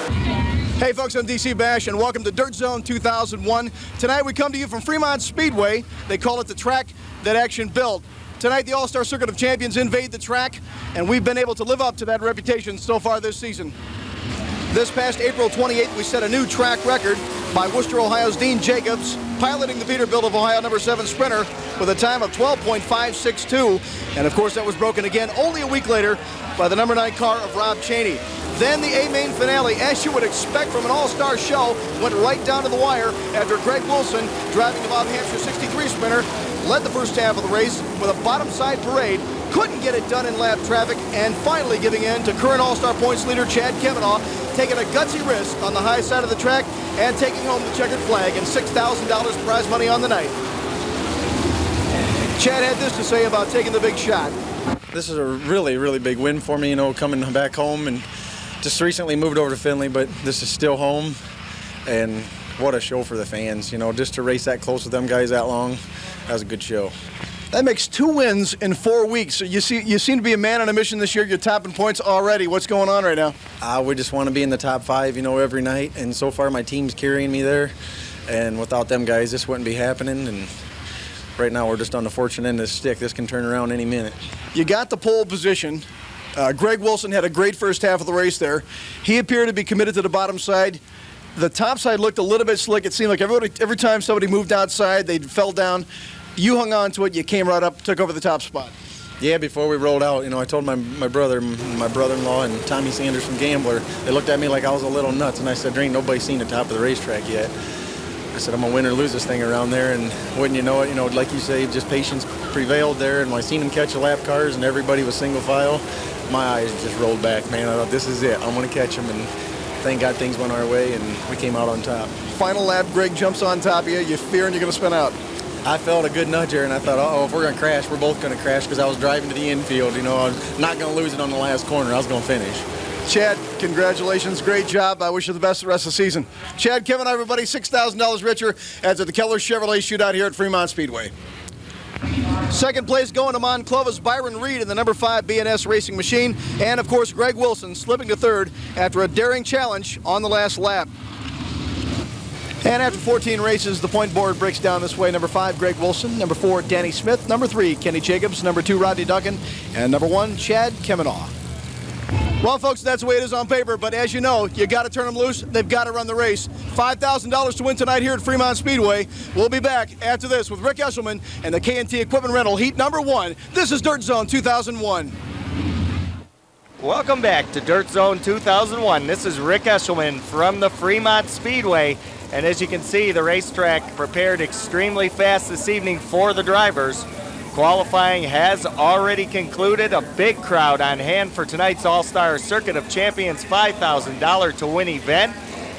Hey folks, I'm DC Bash and welcome to Dirt Zone 2001. Tonight we come to you from Fremont Speedway. They call it the track that action built. Tonight the All-Star Circuit of Champions invade the track, and we've been able to live up to that reputation so far this season. This past April 28th, we set a new track record by Worcester, Ohio's Dean Jacobs, piloting the Peterbilt of Ohio number 7 Sprinter with a time of 12.562. And of course that was broken again only a week later by the number 9 car of Rob Chaney. Then the A-Main finale, as you would expect from an all-star show, went right down to the wire after Greg Wilson, driving the Bob Hampshire 63 Sprinter, led the first half of the race with a bottom side parade, couldn't get it done in lap traffic, and finally giving in to current all-star points leader Chad Kavanaugh, taking a gutsy risk on the high side of the track and taking home the checkered flag and $6,000 prize money on the night. Chad had this to say about taking the big shot. This is a really, really big win for me, you know, coming back home, and just recently moved over to Findlay, but this is still home, and what a show for the fans, you know, just to race that close with them guys that long. That was a good show. That makes 2 wins in 4 weeks. You seem to be a man on a mission this year. You're topping points already. What's going on right now? We just want to be in the top 5, you know, every night, and so far my team's carrying me there, and without them guys, this wouldn't be happening, and right now we're just on the fortunate end of the stick. This can turn around any minute. You got the pole position. Greg Wilson had a great first half of the race there. He appeared to be committed to the bottom side. The top side looked a little bit slick. It seemed like every time somebody moved outside, they fell down. You hung on to it. You came right up, took over the top spot. Yeah, before we rolled out, you know, I told my brother-in-law, and Tommy Sanders from Gambler, they looked at me like I was a little nuts, and I said, "There ain't nobody seen the top of the racetrack yet." I said, "I'm going to win or lose this thing around there," and wouldn't you know it, you know, like you say, just patience prevailed there, and when I seen them catch the lap cars and everybody was single file, my eyes just rolled back, man. I thought, this is it. I'm going to catch them, and thank God things went our way, and we came out on top. Final lap, Greg jumps on top of you. You fearing you're going to spin out? I felt a good nudge there, and I thought, uh-oh, if we're going to crash, we're both going to crash, because I was driving to the infield. You know, I was not going to lose it on the last corner. I was going to finish. Chad, congratulations. Great job. I wish you the best the rest of the season. Chad, Kevin, everybody, $6,000 richer as at the Keller Chevrolet Shootout here at Fremont Speedway. Second place going to Monclova's Byron Reed in the number 5 B&S Racing Machine. And, of course, Greg Wilson slipping to third after a daring challenge on the last lap. And after 14 races, the point board breaks down this way. Number 5, Greg Wilson. Number 4, Danny Smith. Number 3, Kenny Jacobs. Number 2, Rodney Duncan. And number 1, Chad Kavanaugh. Well, folks, that's the way it is on paper, but as you know, you got to turn them loose. They've got to run the race. $5,000 to win tonight here at Fremont Speedway. We'll be back after this with Rick Eshelman and the K&T Equipment Rental Heat number 1. This is Dirt Zone 2001. Welcome back to Dirt Zone 2001. This is Rick Eshelman from the Fremont Speedway. And as you can see, the racetrack prepared extremely fast this evening for the drivers. Qualifying has already concluded. A big crowd on hand for tonight's All-Star Circuit of Champions $5,000 to win event.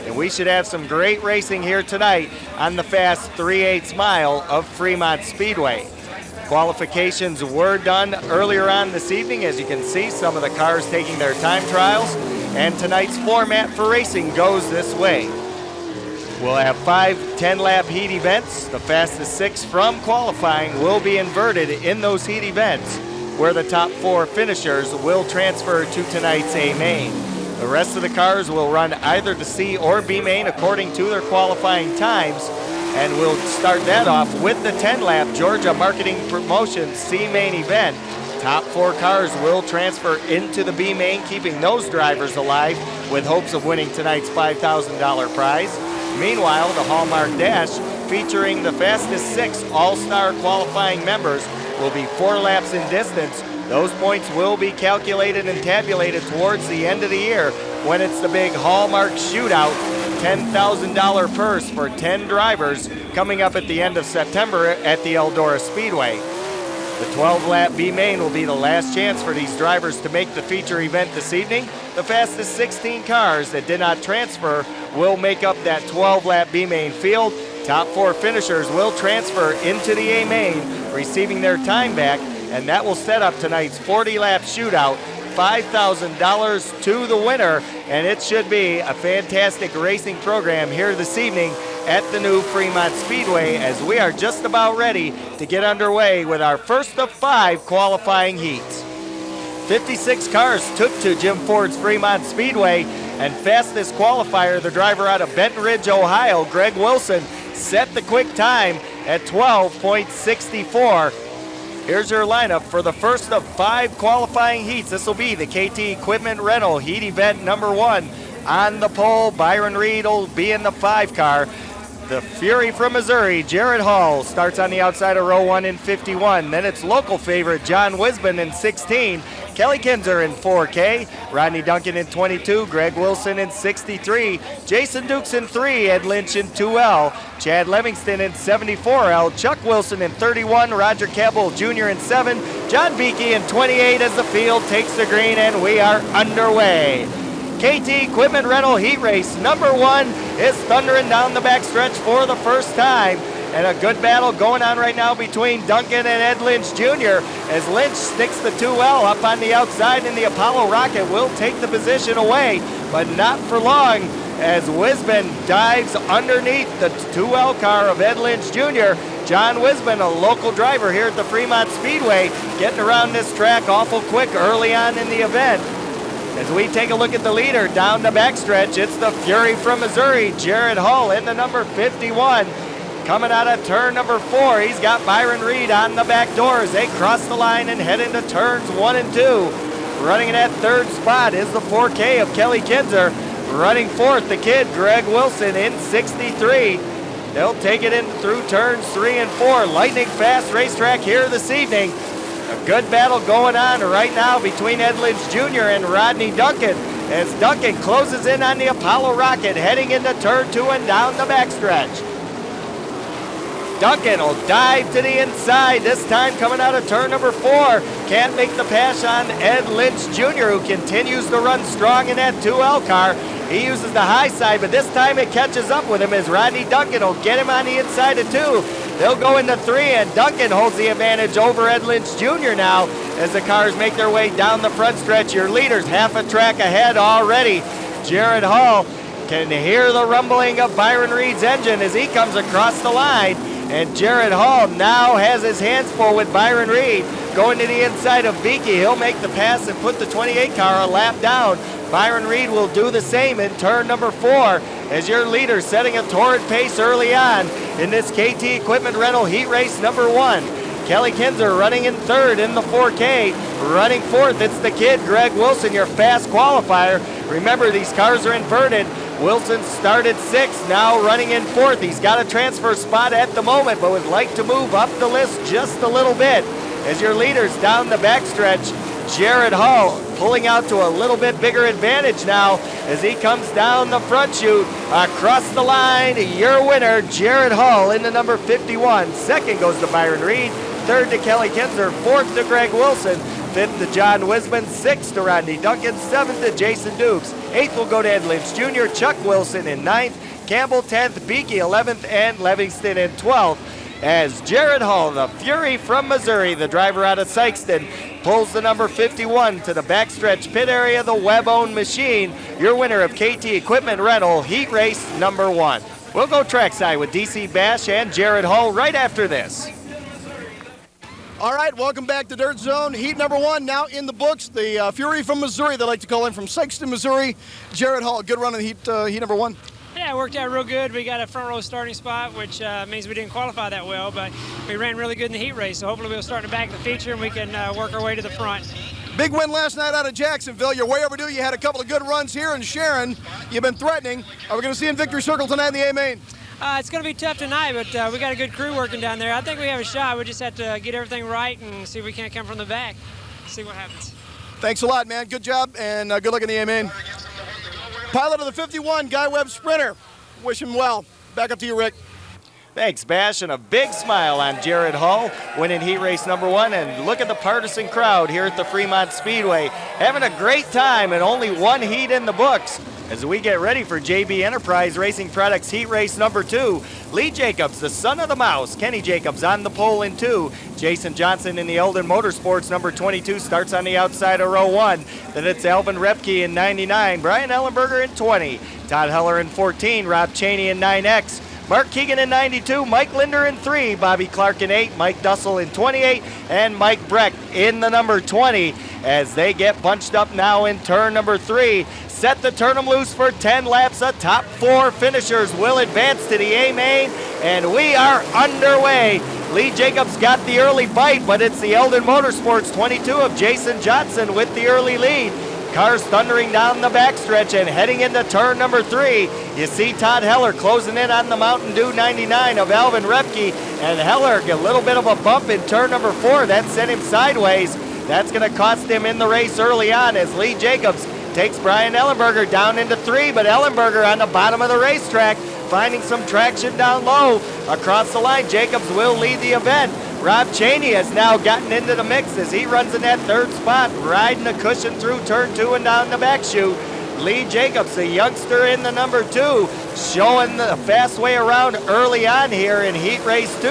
And we should have some great racing here tonight on the fast 3/8 mile of Fremont Speedway. Qualifications were done earlier on this evening. As you can see, some of the cars taking their time trials. And tonight's format for racing goes this way. We'll have 5 10-lap heat events. The fastest 6 from qualifying will be inverted in those heat events, where the top 4 finishers will transfer to tonight's A main. The rest of the cars will run either to C or B main according to their qualifying times, and we'll start that off with the 10-lap Georgia Marketing Promotions C main event. Top 4 cars will transfer into the B main, keeping those drivers alive with hopes of winning tonight's $5,000 prize. Meanwhile, the Hallmark Dash, featuring the fastest 6 all-star qualifying members, will be 4 laps in distance. Those points will be calculated and tabulated towards the end of the year when it's the big Hallmark Shootout, $10,000 purse for 10 drivers coming up at the end of September at the Eldora Speedway. The 12-lap B-Main will be the last chance for these drivers to make the feature event this evening. The fastest 16 cars that did not transfer will make up that 12-lap B-Main field. Top 4 finishers will transfer into the A-Main, receiving their time back, and that will set up tonight's 40-lap shootout. $5,000 to the winner, and it should be a fantastic racing program here this evening at the new Fremont Speedway, as we are just about ready to get underway with our first of 5 qualifying heats. 56 cars took to Jim Ford's Fremont Speedway And fastest qualifier, the driver out of Benton Ridge, Ohio, Greg Wilson, set the quick time at 12.64. Here's your lineup for the first of 5 qualifying heats. This will be the KT Equipment Rental Heat Event number 1. On the pole, Byron Reed will be in the 5 car. The Fury from Missouri, Jared Hall, starts on the outside of row 1 in 51. Then it's local favorite John Wisman in 16. Kelly Kinzer in 4K. Rodney Duncan in 22. Greg Wilson in 63. Jason Dukes in 3. Ed Lynch in 2L. Chad Livingston in 74L. Chuck Wilson in 31. Roger Cabell Jr. in 7. John Beakey in 28 as the field takes the green, and we are underway. KT Equipment Rental Heat Race number 1 is thundering down the backstretch for the first time. And a good battle going on right now between Duncan and Ed Lynch Jr. as Lynch sticks the 2L up on the outside, and the Apollo Rocket will take the position away, but not for long as Wisman dives underneath the 2L car of Ed Lynch Jr. John Wisman, a local driver here at the Fremont Speedway, getting around this track awful quick early on in the event. As we take a look at the leader down the backstretch, it's the Fury from Missouri, Jared Hall in the number 51. Coming out of turn number 4, he's got Byron Reed on the back door as they cross the line and head into turns 1 and 2. Running in that 3rd spot is the 4K of Kelly Kinzer. Running 4th, the kid Greg Wilson in 63. They'll take it in through turns 3 and 4. Lightning fast racetrack here this evening. A good battle going on right now between Ed Lynch Jr. and Rodney Duncan as Duncan closes in on the Apollo Rocket heading into turn 2 and down the backstretch. Duncan will dive to the inside, this time coming out of turn number 4. Can't make the pass on Ed Lynch Jr., who continues to run strong in that 2L car. He uses the high side, but this time it catches up with him as Rodney Duncan will get him on the inside of 2. They'll go into 3, and Duncan holds the advantage over Ed Lynch Jr. now as the cars make their way down the front stretch. Your leaders half a track ahead already. Jared Hall can hear the rumbling of Byron Reed's engine as he comes across the line. And Jared Hall now has his hands full with Byron Reed. Going to the inside of Beakey, he'll make the pass and put the 28 car a lap down. Byron Reed will do the same in turn number 4 as your leader setting a torrid pace early on in this KT Equipment Rental Heat Race number 1. Kelly Kinzer running in 3rd in the 4K. Running 4th, it's the kid Greg Wilson, your fast qualifier. Remember, these cars are inverted. Wilson started 6th, now running in 4th. He's got a transfer spot at the moment, but would like to move up the list just a little bit. As your leaders down the backstretch, Jared Hall pulling out to a little bit bigger advantage now as he comes down the front chute. Across the line, your winner, Jared Hall in the number 51. 2nd goes to Byron Reed. 3rd to Kelly Kinzer. 4th to Greg Wilson. 5th to John Wisman. 6th to Rodney Duncan. 7th to Jason Dukes. 8th will go to Ed Lynch Jr. Chuck Wilson in 9th. Campbell 10th. Beakey 11th. And Livingston in 12th. As Jared Hall, the Fury from Missouri, the driver out of Sykeston, pulls the number 51 to the backstretch pit area of the Webb-owned machine. Your winner of KT Equipment Rental Heat Race number 1. We'll go trackside with DC Bash and Jared Hall right after this. All right, welcome back to Dirt Zone. Heat number 1 now in the books. The Fury from Missouri, they like to call him, from Sykeston, Missouri. Jared Hall, good run in the heat number 1. Yeah, it worked out real good. We got a front row starting spot, which means we didn't qualify that well, but we ran really good in the heat race. So hopefully we'll start in the back of the feature and we can work our way to the front. Big win last night out of Jacksonville. You're way overdue. You had a couple of good runs here in Sharon. You've been threatening. Are we going to see you in Victory Circle tonight in the A-Main? It's going to be tough tonight, but we got a good crew working down there. I think we have a shot. We just have to get everything right and see if we can't come from the back. See what happens. Thanks a lot, man. Good job, and good luck in the A-Main. Pilot of the 51, Guy Webb Sprinter. Wish him well. Back up to you, Rick. Thanks, Bash, and a big smile on Jared Hall, winning heat race number 1. And look at the partisan crowd here at the Fremont Speedway, having a great time and only 1 heat in the books. As we get ready for JB Enterprise Racing Products heat race number 2, Lee Jacobs, the son of the mouse, Kenny Jacobs on the pole in 2. Jason Johnson in the Eldon Motorsports number 22 starts on the outside of row 1. Then it's Alvin Repke in 99, Brian Ellenberger in 20, Todd Heller in 14, Rob Cheney in 9X, Mark Keegan in 92, Mike Linder in 3, Bobby Clark in 8, Mike Dussel in 28, and Mike Breck in the number 20 as they get bunched up now in turn number 3. Set to turn them loose for 10 laps. The top 4 finishers will advance to the A main, and we are underway. Lee Jacobs got the early bite, but it's the Eldon Motorsports 22 of Jason Johnson with the early lead. Cars thundering down the backstretch and heading into turn number 3. You see Todd Heller closing in on the Mountain Dew 99 of Alvin Repke, and Heller get a little bit of a bump in turn number 4. That sent him sideways. That's going to cost him in the race early on as Lee Jacobs takes Brian Ellenberger down into 3, but Ellenberger on the bottom of the racetrack finding some traction down low. Across the line, Jacobs will lead the event. Rob Cheney has now gotten into the mix as he runs in that 3rd spot, riding the cushion through turn 2 and down the back chute. Lee Jacobs, the youngster in the number 2, showing the fast way around early on here in heat race 2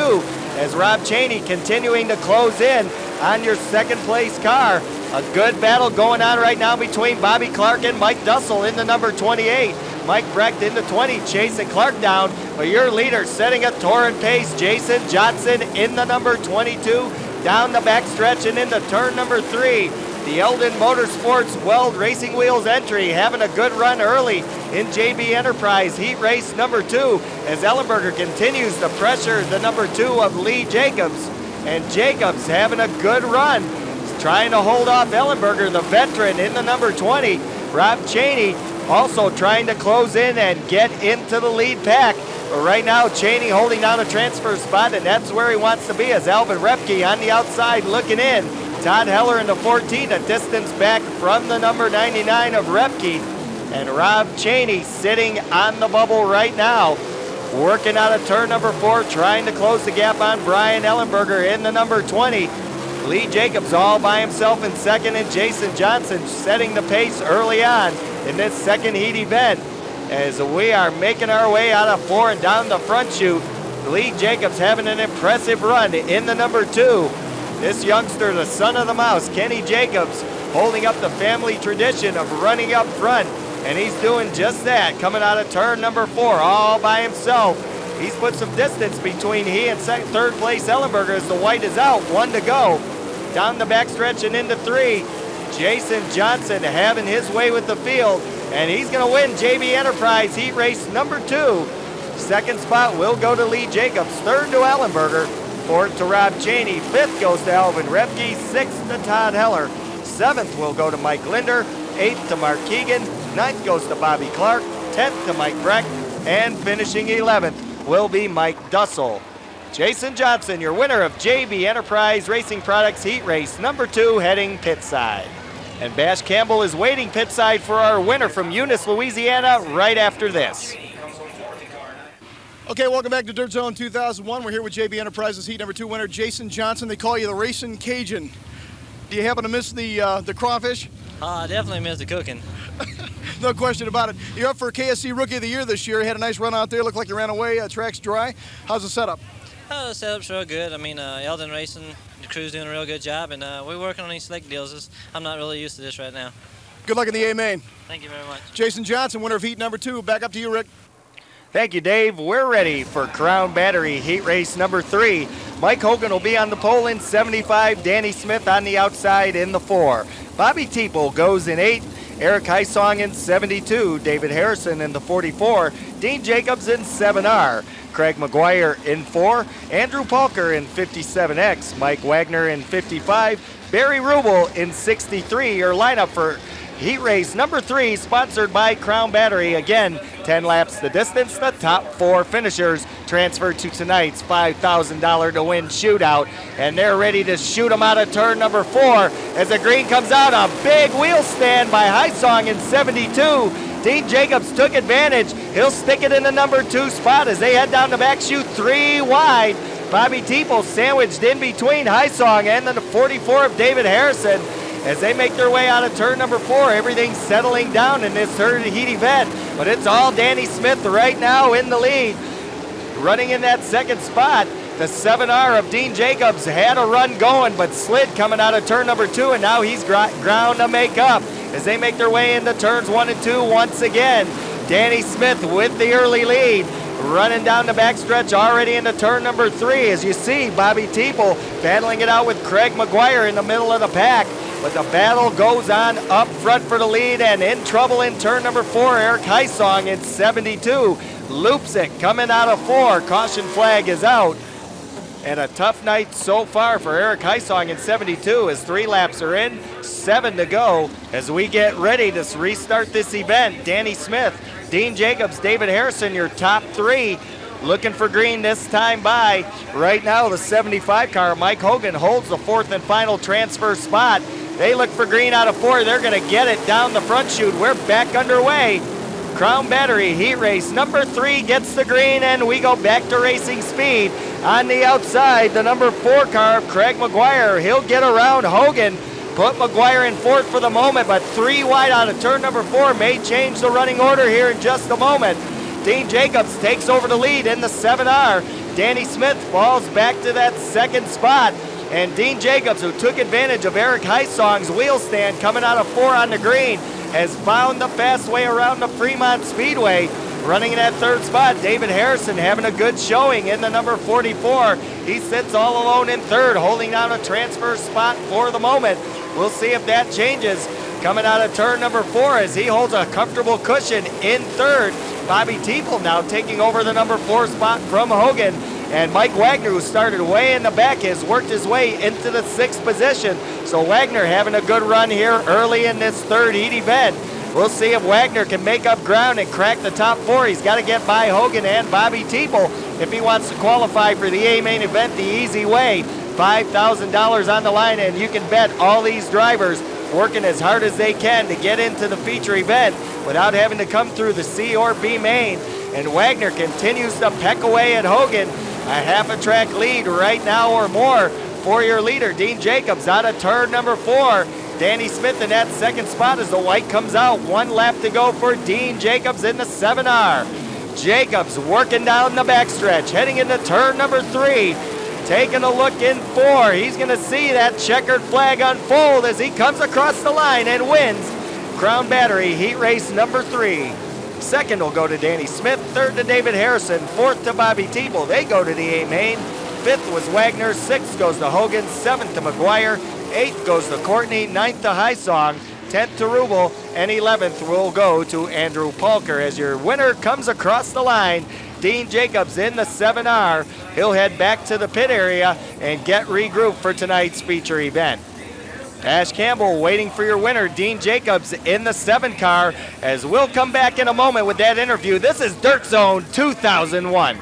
as Rob Cheney continuing to close in on your 2nd place car. A good battle going on right now between Bobby Clark and Mike Dussel in the number 28. Mike Brecht into 20, chasing Clark down, but your leader setting a torrent pace, Jason Johnson in the number 22, down the backstretch and into turn number 3. The Eldon Motorsports Weld Racing Wheels entry having a good run early in JB Enterprise heat race number 2 as Ellenberger continues to pressure the number 2 of Lee Jacobs. And Jacobs having a good run, trying to hold off Ellenberger, the veteran in the number 20. Rob Cheney also trying to close in and get into the lead pack. But right now, Cheney holding down a transfer spot, and that's where he wants to be as Alvin Repke on the outside looking in. Todd Heller in the 14, a distance back from the number 99 of Repke. And Rob Cheney sitting on the bubble right now, working out of turn number 4, trying to close the gap on Brian Ellenberger in the number 20. Lee Jacobs all by himself in 2nd, and Jason Johnson setting the pace early on in this 2nd heat event as we are making our way out of 4 and down the front chute. Lee Jacobs having an impressive run in the number 2. This youngster, the son of the mouse, Kenny Jacobs, holding up the family tradition of running up front, and he's doing just that, coming out of turn number 4 all by himself. He's put some distance between he and 3rd place Ellenberger as the white is out, 1 to go. Down the backstretch and into 3. Jason Johnson having his way with the field, and he's going to win JB Enterprise heat race number 2. 2nd spot will go to Lee Jacobs, 3rd to Ellenberger, 4th to Rob Cheney, 5th goes to Alvin Repke, 6th to Todd Heller, 7th will go to Mike Linder, 8th to Mark Keegan, 9th goes to Bobby Clark, 10th to Mike Breck, and finishing 11th will be Mike Dussel. Jason Johnson, your winner of JB Enterprise Racing Products Heat Race number 2, heading pit side. And Bash Campbell is waiting pit side for our winner from Eunice, Louisiana, right after this. Okay, welcome back to Dirt Zone 2001. We're here with JB Enterprises Heat number 2 winner, Jason Johnson. They call you the Racing Cajun. Do you happen to miss the crawfish? I definitely miss the cooking. No question about it. You're up for KSC Rookie of the Year this year. You had a nice run out there. Looked like you ran away. Track's dry. How's the setup? The setup's real good. I mean, Eldon Racing, the crew's doing a real good job, and we're working on these slick deals. I'm not really used to this right now. Good luck in the A-Main. Thank you very much. Jason Johnson, winner of Heat number 2. Back up to you, Rick. Thank you, Dave. We're ready for Crown Battery heat race number 3. Mike Hogan will be on the pole in 75, Danny Smith on the outside in the 4. Bobby Teeple goes in 8, Eric Heisong in 72, David Harrison in the 44, Dean Jacobs in 7R, Craig McGuire in 4, Andrew Palker in 57X, Mike Wagner in 55, Barry Rubel in 63. Your lineup for heat race number 3, sponsored by Crown Battery. Again, 10 laps the distance. The top 4 finishers transfer to tonight's $5,000 to win shootout. And they're ready to shoot them out of turn number 4 as the green comes out. A big wheel stand by Heisong in 72. Dean Jacobs took advantage. He'll stick it in the number 2 spot as they head down the back chute 3 wide. Bobby Teeple sandwiched in between Heisong and the 44 of David Harrison. As they make their way out of turn number 4, everything's settling down in this third heat event. But it's all Danny Smith right now in the lead. Running in that 2nd spot, the 7R of Dean Jacobs had a run going, but slid coming out of turn number 2, and now he's ground to make up. As they make their way into turns 1 and 2 once again. Danny Smith with the early lead. running down the backstretch already into turn number 3. As you see, Bobby Teeple battling it out with Craig McGuire in the middle of the pack. But the battle goes on up front for the lead, and in trouble in turn number 4, Eric Heisong in 72. Loops it coming out of 4. Caution flag is out. And a tough night so far for Eric Heisong in 72 as 3 laps are in, 7 to go as we get ready to restart this event. Danny Smith, Dean Jacobs, David Harrison, your top 3 looking for green this time by. Right now the 75 car, Mike Hogan, holds the 4th and final transfer spot. They look for green out of 4. They're going to get it down the front chute. We're back underway. Crown Battery Heat Race number 3 gets the green, and we go back to racing speed. On the outside, the number 4 car, Craig McGuire. He'll get around Hogan. Put McGuire in 4th for the moment, but 3 wide out of turn number 4 may change the running order here in just a moment. Dean Jacobs takes over the lead in the 7R. Danny Smith falls back to that 2nd spot. And Dean Jacobs, who took advantage of Eric Heisong's wheel stand coming out of 4 on the green, has found the fast way around the Fremont Speedway. Running in that 3rd spot, David Harrison having a good showing in the number 44. He sits all alone in 3rd, holding down a transfer spot for the moment. We'll see if that changes. Coming out of turn number 4 as he holds a comfortable cushion in 3rd. Bobby Teeple now taking over the number 4 spot from Hogan. And Mike Wagner, who started way in the back, has worked his way into the 6th position. So Wagner having a good run here early in this 3rd heat event. We'll see if Wagner can make up ground and crack the top 4. He's got to get by Hogan and Bobby Teeple if he wants to qualify for the A main event the easy way. $5,000 on the line, and you can bet all these drivers working as hard as they can to get into the feature event without having to come through the C or B main. And Wagner continues to peck away at Hogan. A half a track lead right now or more for your leader, Dean Jacobs, out of turn number 4. Danny Smith in that 2nd spot as the white comes out. 1 lap to go for Dean Jacobs in the 7R. Jacobs working down the backstretch, heading into turn number 3. Taking a look in 4. He's going to see that checkered flag unfold as he comes across the line and wins Crown Battery Heat Race number 3. 2nd will go to Danny Smith, 3rd to David Harrison, 4th to Bobby Teeple. They go to the A main. 5th was Wagner, 6th goes to Hogan, 7th to McGuire, 8th goes to Courtney, 9th to Heisong, 10th to Rubel, and 11th will go to Andrew Palker as your winner comes across the line. Dean Jacobs in the 7R. He'll head back to the pit area and get regrouped for tonight's feature event. Ash Campbell waiting for your winner, Dean Jacobs in the 7 car, as we'll come back in a moment with that interview. This is Dirt Zone 2001.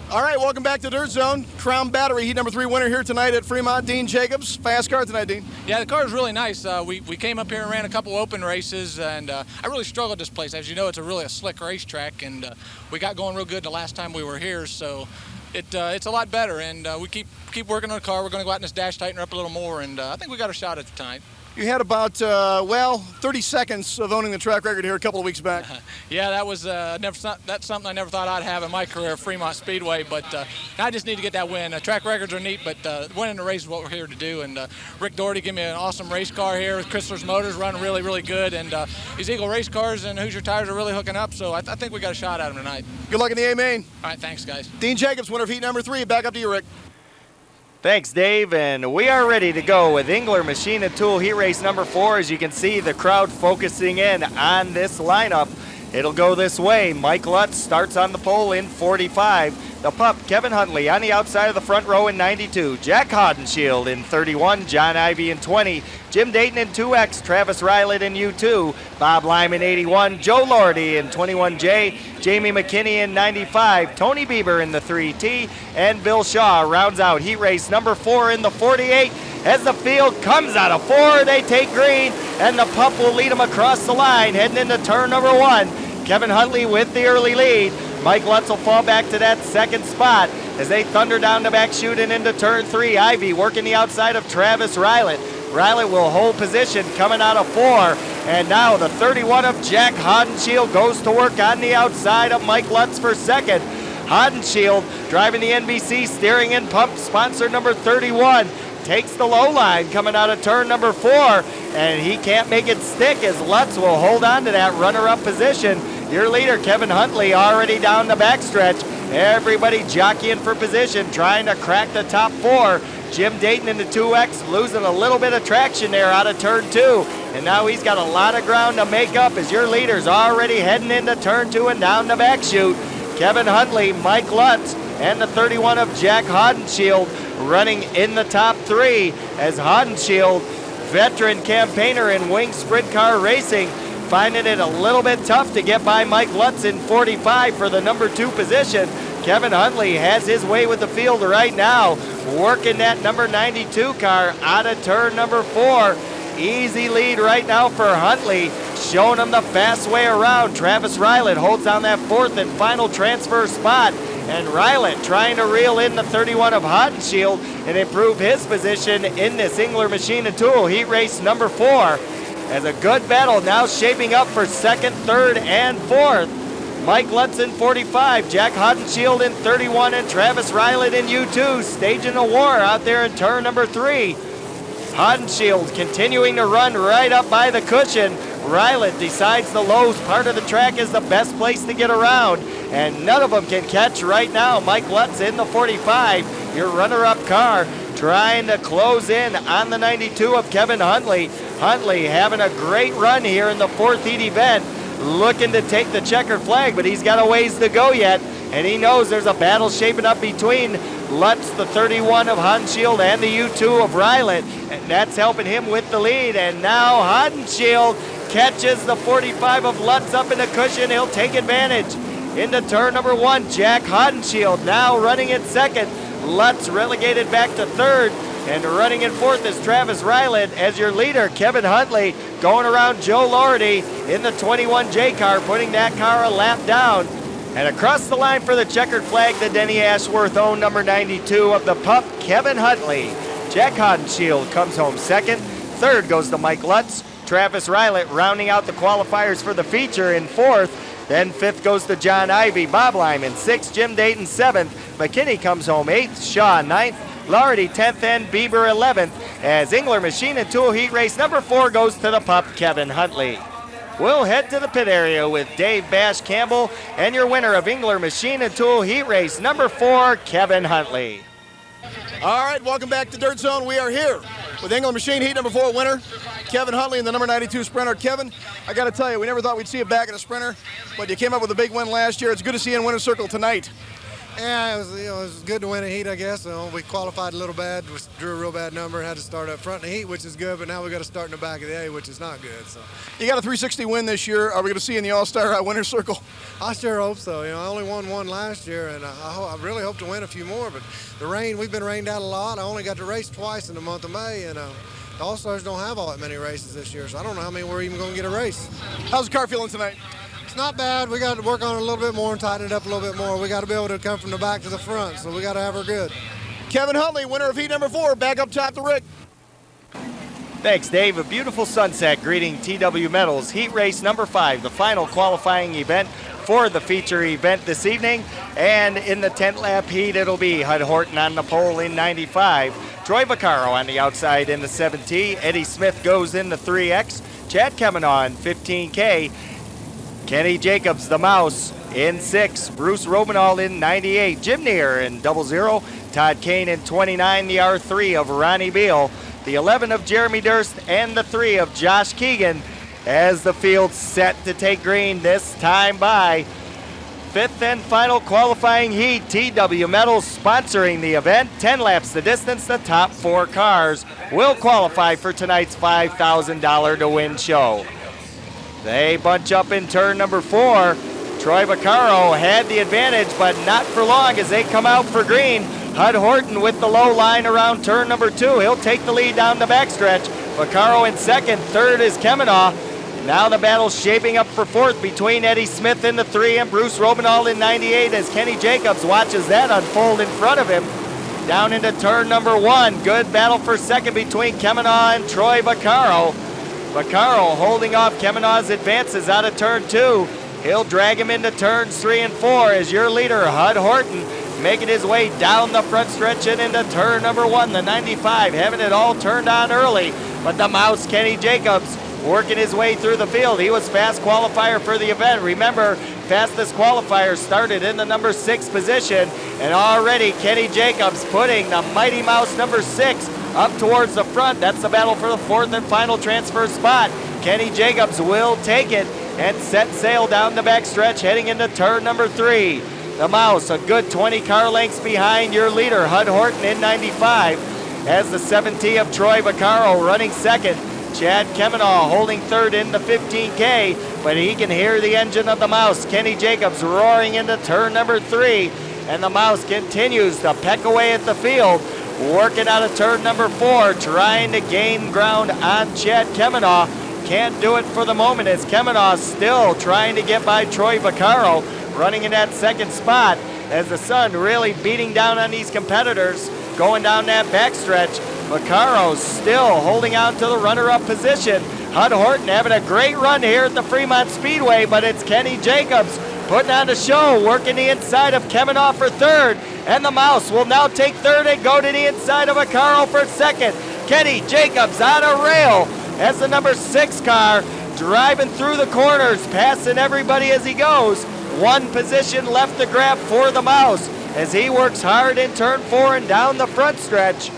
All right, welcome back to Dirt Zone. Crown Battery Heat number 3 winner here tonight at Fremont, Dean Jacobs. Fast car tonight, Dean. Yeah, the car is really nice. We came up here and ran a couple open races, and I really struggled this place. As you know, it's a slick racetrack, and we got going real good the last time we were here, so it's a lot better, and we keep working on the car. We're going to go out in this dash, tighten her up a little more, and I think we got a shot at it tonight. You had about, 30 seconds of owning the track record here a couple of weeks back. Yeah, that was that's something I never thought I'd have in my career at Fremont Speedway, but I just need to get that win. Track records are neat, but winning the race is what we're here to do. And Rick Doherty gave me an awesome race car here with Chrysler's Motors, running really, really good. And these Eagle race cars and Hoosier tires are really hooking up, so I think we got a shot at them tonight. Good luck in the A main. All right, thanks, guys. Dean Jacobs, winner of heat number 3. Back up to you, Rick. Thanks, Dave, and we are ready to go with Engler Machine and Tool Heat Race number 4. As you can see, the crowd focusing in on this lineup. It'll go this way. Mike Lutz starts on the pole in 45. The pup, Kevin Huntley, on the outside of the front row in 92. Jack Hodenshield in 31. John Ivey in 20. Jim Dayton in 2X. Travis Rylett in U2. Bob Lyman 81. Joe Lordy in 21J. Jamie McKinney in 95. Tony Bieber in the 3T. And Bill Shaw rounds out heat race number 4 in the 48. As the field comes out of 4, they take green, and the pup will lead them across the line, heading into turn number 1. Kevin Huntley with the early lead. Mike Lutz will fall back to that 2nd spot as they thunder down the back chute and into turn 3. Ivy working the outside of Travis Rylett. Rylett will hold position coming out of 4. And now the 31 of Jack Hodenshield goes to work on the outside of Mike Lutz for 2nd. Hodenshield driving the NBC steering and pump sponsor number 31. Takes the low line coming out of turn number 4, and he can't make it stick as Lutz will hold on to that runner-up position Your leader, Kevin Huntley, already down the backstretch. Everybody jockeying for position, trying to crack the top 4. Jim Dayton in the 2X losing a little bit of traction there out of turn 2. And now he's got a lot of ground to make up as your leader's already heading into turn 2 and down the back chute. Kevin Huntley, Mike Lutz, and the 31 of Jack Hodenshield running in the top 3 as Hodenshield, veteran campaigner in wing sprint car racing, finding it a little bit tough to get by Mike Lutz in 45 for the number 2 position. Kevin Huntley has his way with the field right now, working that number 92 car out of turn number 4. Easy lead right now for Huntley, showing him the fast way around. Travis Rylett holds down that 4th and final transfer spot. And Rylett trying to reel in the 31 of Hodenshield and improve his position in this Engler Machine and Tool Heat Race number 4. As a good battle now shaping up for 2nd, 3rd, and 4th. Mike Lutz in 45, Jack Hodenshield in 31, and Travis Rylett in U2, staging a war out there in turn number 3. Hodenshield continuing to run right up by the cushion. Rylett decides the low part of the track is the best place to get around, and none of them can catch right now. Mike Lutz in the 45, your runner-up car, trying to close in on the 92 of Kevin Huntley. Huntley having a great run here in the 4th heat event, looking to take the checkered flag, but he's got a ways to go yet, and he knows there's a battle shaping up between Lutz, the 31 of Hodenshield, and the U2 of Rylett, and that's helping him with the lead. And now Hodenshield catches the 45 of Lutz up in the cushion. He'll take advantage into turn number 1. Jack Hodenshield now running in 2nd. Lutz relegated back to 3rd, and running in 4th is Travis Rylett as your leader. Kevin Huntley going around Joe Lordy in the 21J car, putting that car a lap down. And across the line for the checkered flag, the Denny Ashworth owned number 92 of the pup, Kevin Huntley. Jack Hodenshield comes home 2nd. 3rd goes to Mike Lutz. Travis Rylett rounding out the qualifiers for the feature in 4th. Then 5th goes to John Ivy. Bob Lyman 6th, Jim Dayton 7th. McKinney comes home 8th, Shaw 9th, Lardy 10th, and Bieber 11th. As Engler Machine and Tool Heat Race number 4 goes to the pup, Kevin Huntley. We'll head to the pit area with Dave Bash Campbell and your winner of Engler Machine and Tool Heat Race number 4, Kevin Huntley. All right, welcome back to Dirt Zone. We are here with Engler Machine Heat number 4 winner, Kevin Huntley, and the number 92 sprinter. Kevin, I got to tell you, we never thought we'd see you back in a sprinter, but you came up with a big win last year. It's good to see you in winner's circle tonight. Yeah, it was good to win a heat, I guess. We qualified a little bad, we drew a real bad number, and had to start up front in the heat, which is good, but now we got to start in the back of the A, which is not good. So you got a 360 win this year. Are we going to see you in the All-Star winner's circle? I sure hope so. I only won one last year, and I really hope to win a few more, but the rain, we've been rained out a lot. I only got to race twice in the month of May, and the All-Stars don't have all that many races this year, so I don't know how many we're even going to get a race. How's the car feeling tonight? Not bad. We got to work on it a little bit more and tighten it up a little bit more. We got to be able to come from the back to the front, so we got to have her good. Kevin Huntley, winner of heat number 4, back up top to Rick. Thanks, Dave. A beautiful sunset greeting TW Metals Heat Race number 5, the final qualifying event for the feature event this evening. And in the 10th lap heat, it'll be Hud Horton on the pole in 95, Troy Vaccaro on the outside in the 7T, Eddie Smith goes in the 3X, Chad Kavanaugh in 15K, Kenny Jacobs, the Mouse, in 6. Bruce Robenall in 98. Jim Neer in 00. Todd Kane in 29. The R3 of Ronnie Beal. The 11 of Jeremy Durst and the 3 of Josh Keegan as the field set to take green this time by. 5th and final qualifying heat. TW Metals sponsoring the event. 10 laps the distance. The top 4 cars will qualify for tonight's $5,000 to win show. They bunch up in turn number 4. Troy Vaccaro had the advantage, but not for long as they come out for green. Hud Horton with the low line around turn number 2. He'll take the lead down the backstretch. Vaccaro in 2nd. 3rd is Kavanaugh. Now the battle's shaping up for 4th between Eddie Smith in the 3 and Bruce Robenall in 98 as Kenny Jacobs watches that unfold in front of him. Down into turn number 1. Good battle for 2nd between Kavanaugh and Troy Vaccaro. Vaccaro holding off Kavanaugh's advances out of turn 2. He'll drag him into turns 3 and 4 as your leader, Hud Horton, making his way down the front stretch and into turn number 1, the 95, having it all turned on early. But the Mouse, Kenny Jacobs, working his way through the field. He was fast qualifier for the event. Remember, fastest qualifier started in the number 6 position, and already Kenny Jacobs putting the Mighty Mouse number 6 up towards the front. That's the battle for the 4th and final transfer spot. Kenny Jacobs will take it and set sail down the backstretch heading into turn number 3. The Mouse, a good 20 car lengths behind your leader, Hud Horton in 95. As the 7T of Troy Vaccaro running second. Chad Kemenaugh holding third in the 15K, but he can hear the engine of the Mouse. Kenny Jacobs roaring into turn number 3, and the Mouse continues to peck away at the field, working out of turn number 4, trying to gain ground on Chad Kemenaugh. Can't do it for the moment as Kemenaugh still trying to get by Troy Vaccaro, running in that second spot as the sun really beating down on these competitors going down that backstretch. Vaccaro still holding on to the runner-up position. Hud Horton having a great run here at the Fremont Speedway, but it's Kenny Jacobs putting on the show, working the inside of Kemenaugh for third, and the Mouse will now take third and go to the inside of Vaccaro for second. Kenny Jacobs on a rail as the number 6 car driving through the corners, passing everybody as he goes. One position left to grab for the Mouse as he works hard in turn 4 and down the front stretch.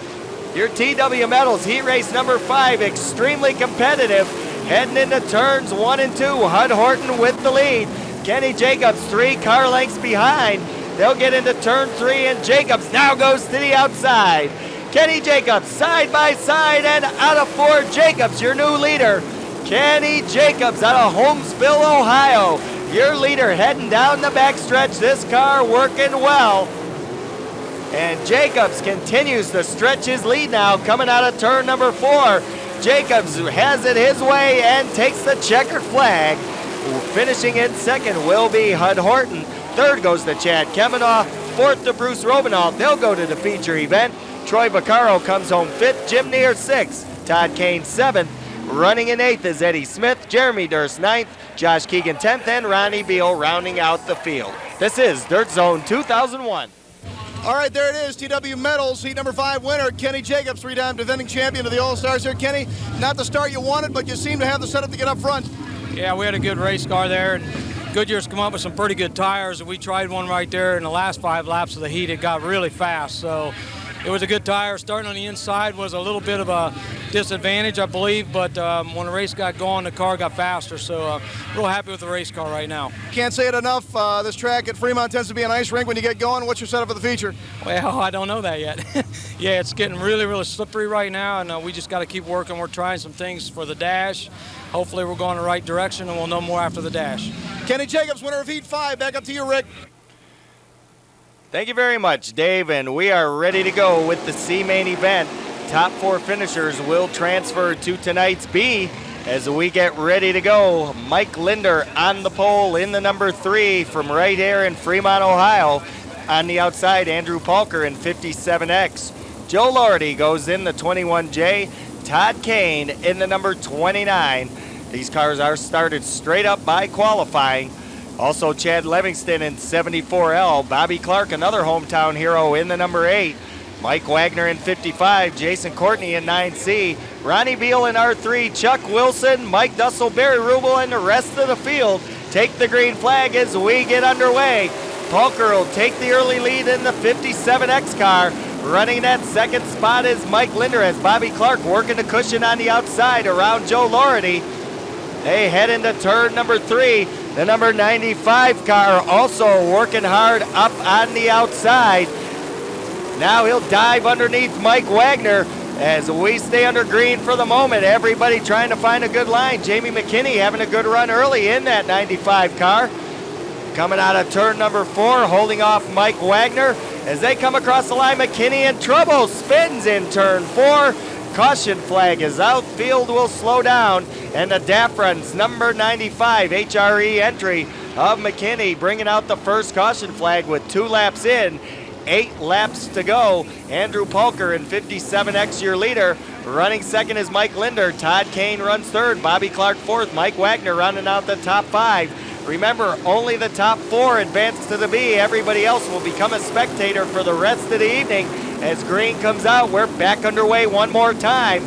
Your TW Metals heat race number 5, extremely competitive, heading into turns 1 and 2. Hud Horton with the lead. Kenny Jacobs 3 car lengths behind. They'll get into turn 3, and Jacobs now goes to the outside. Kenny Jacobs side by side, and out of 4, Jacobs, your new leader. Kenny Jacobs out of Holmesville, Ohio. Your leader heading down the backstretch. This car working well. And Jacobs continues to stretch his lead now, coming out of turn number 4. Jacobs has it his way and takes the checkered flag. Finishing in second will be Hud Horton. Third goes to Chad Kemenaugh. Fourth to Bruce Robinault. They'll go to the feature event. Troy Vaccaro comes home 5th. Jim Neer 6th. Todd Kane 7th. Running in 8th is Eddie Smith. Jeremy Durst 9th. Josh Keegan 10th. And Ronnie Beal rounding out the field. This is Dirt Zone 2001. All right, there it is. TW Metals, heat number 5 winner, Kenny Jacobs, 3-time defending champion of the All-Stars here. Kenny, not the start you wanted, but you seem to have the setup to get up front. Yeah, we had a good race car there, and Goodyear's come up with some pretty good tires, and we tried one right there in the last 5 laps of the heat. It got really fast, so it was a good tire. Starting on the inside was a little bit of a disadvantage, I believe, but when the race got going, the car got faster, so real happy with the race car right now. Can't say it enough. This track at Fremont tends to be an ice rink when you get going. What's your setup for the feature? Well, I don't know that yet. Yeah, it's getting really, really slippery right now, and we just got to keep working. We're trying some things for the dash. Hopefully we're going the right direction, and we'll know more after the dash. Kenny Jacobs, winner of Heat 5. Back up to you, Rick. Thank you very much, Dave, and we are ready to go with the C-Main event. Top 4 finishers will transfer to tonight's B as we get ready to go. Mike Linder on the pole in the number 3 from right here in Fremont, Ohio. On the outside, Andrew Palker in 57X. Joe Lordy goes in the 21J. Todd Kane in the number 29. These cars are started straight up by qualifying. Also Chad Livingston in 74L. Bobby Clark, another hometown hero, in the number 8. Mike Wagner in 55. Jason Courtney in 9C. Ronnie Beal in R3. Chuck Wilson, Mike Dussel, Barry Rubel, and the rest of the field take the green flag as we get underway. Palker will take the early lead in the 57X car. Running that second spot is Mike Linder as Bobby Clark working the cushion on the outside around Joe Lordy. They head into turn number 3. The number 95 car also working hard up on the outside. Now he'll dive underneath Mike Wagner as we stay under green for the moment. Everybody trying to find a good line. Jamie McKinney having a good run early in that 95 car. Coming out of turn number 4, holding off Mike Wagner. As they come across the line, McKinney in trouble, spins in turn 4. Caution flag is out, field will slow down, and the DAF runs number 95 HRE entry of McKinney bringing out the first caution flag with 2 laps in, 8 laps to go. Andrew Palker in 57X, your leader. Running second is Mike Linder. Todd Kane runs third, Bobby Clark 4th, Mike Wagner running out the top 5. Remember, only the top 4 advance to the B. Everybody else will become a spectator for the rest of the evening. As green comes out, we're back underway one more time.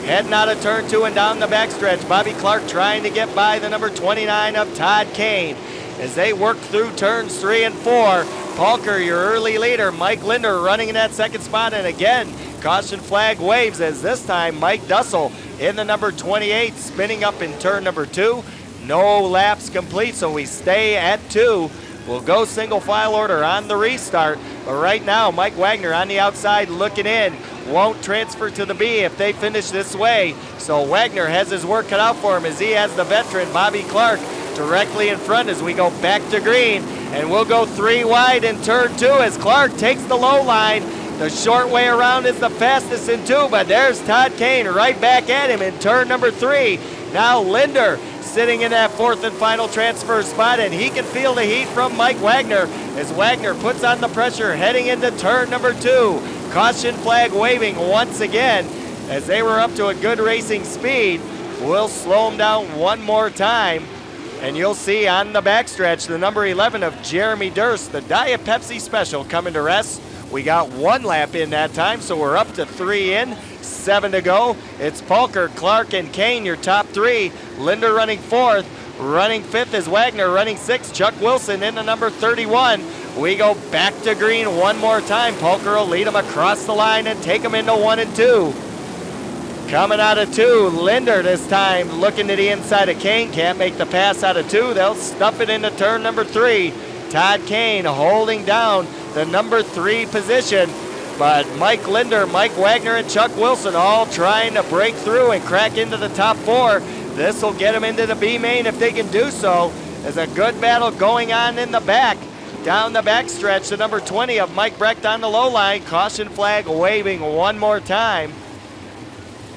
Heading out of turn 2 and down the backstretch. Bobby Clark trying to get by the number 29 of Todd Kane. As they work through turns 3 and 4, Palker, your early leader. Mike Linder running in that second spot, and again, caution flag waves as this time Mike Dussel in the number 28 spinning up in turn number 2. No laps complete, so we stay at 2. We'll go single file order on the restart, but right now Mike Wagner on the outside looking in. Won't transfer to the B if they finish this way, so Wagner has his work cut out for him as he has the veteran Bobby Clark directly in front as we go back to green, and we'll go 3 wide in turn 2 as Clark takes the low line. The short way around is the fastest in 2, but there's Todd Kane right back at him in turn number 3. Now Linder sitting in that 4th and final transfer spot, and he can feel the heat from Mike Wagner as Wagner puts on the pressure heading into turn number 2. Caution flag waving once again as they were up to a good racing speed. We'll slow them down one more time, and you'll see on the backstretch the number 11 of Jeremy Durst, the Diet Pepsi Special, coming to rest. We got 1 lap in that time, so we're up to 3 in, 7 to go. It's Palker, Clark, and Kane, your top 3. Linder running 4th. Running 5th is Wagner. Running 6th, Chuck Wilson in the number 31. We go back to green one more time. Palker will lead him across the line and take him into 1 and 2. Coming out of 2, Linder this time looking to the inside of Kane. Can't make the pass out of 2. They'll stuff it into turn number 3. Todd Kane holding down the number 3 position. But Mike Linder, Mike Wagner, and Chuck Wilson all trying to break through and crack into the top 4. This will get them into the B main if they can do so. There's a good battle going on in the back. Down the back stretch, the number 20 of Mike Brecht on the low line. Caution flag waving one more time.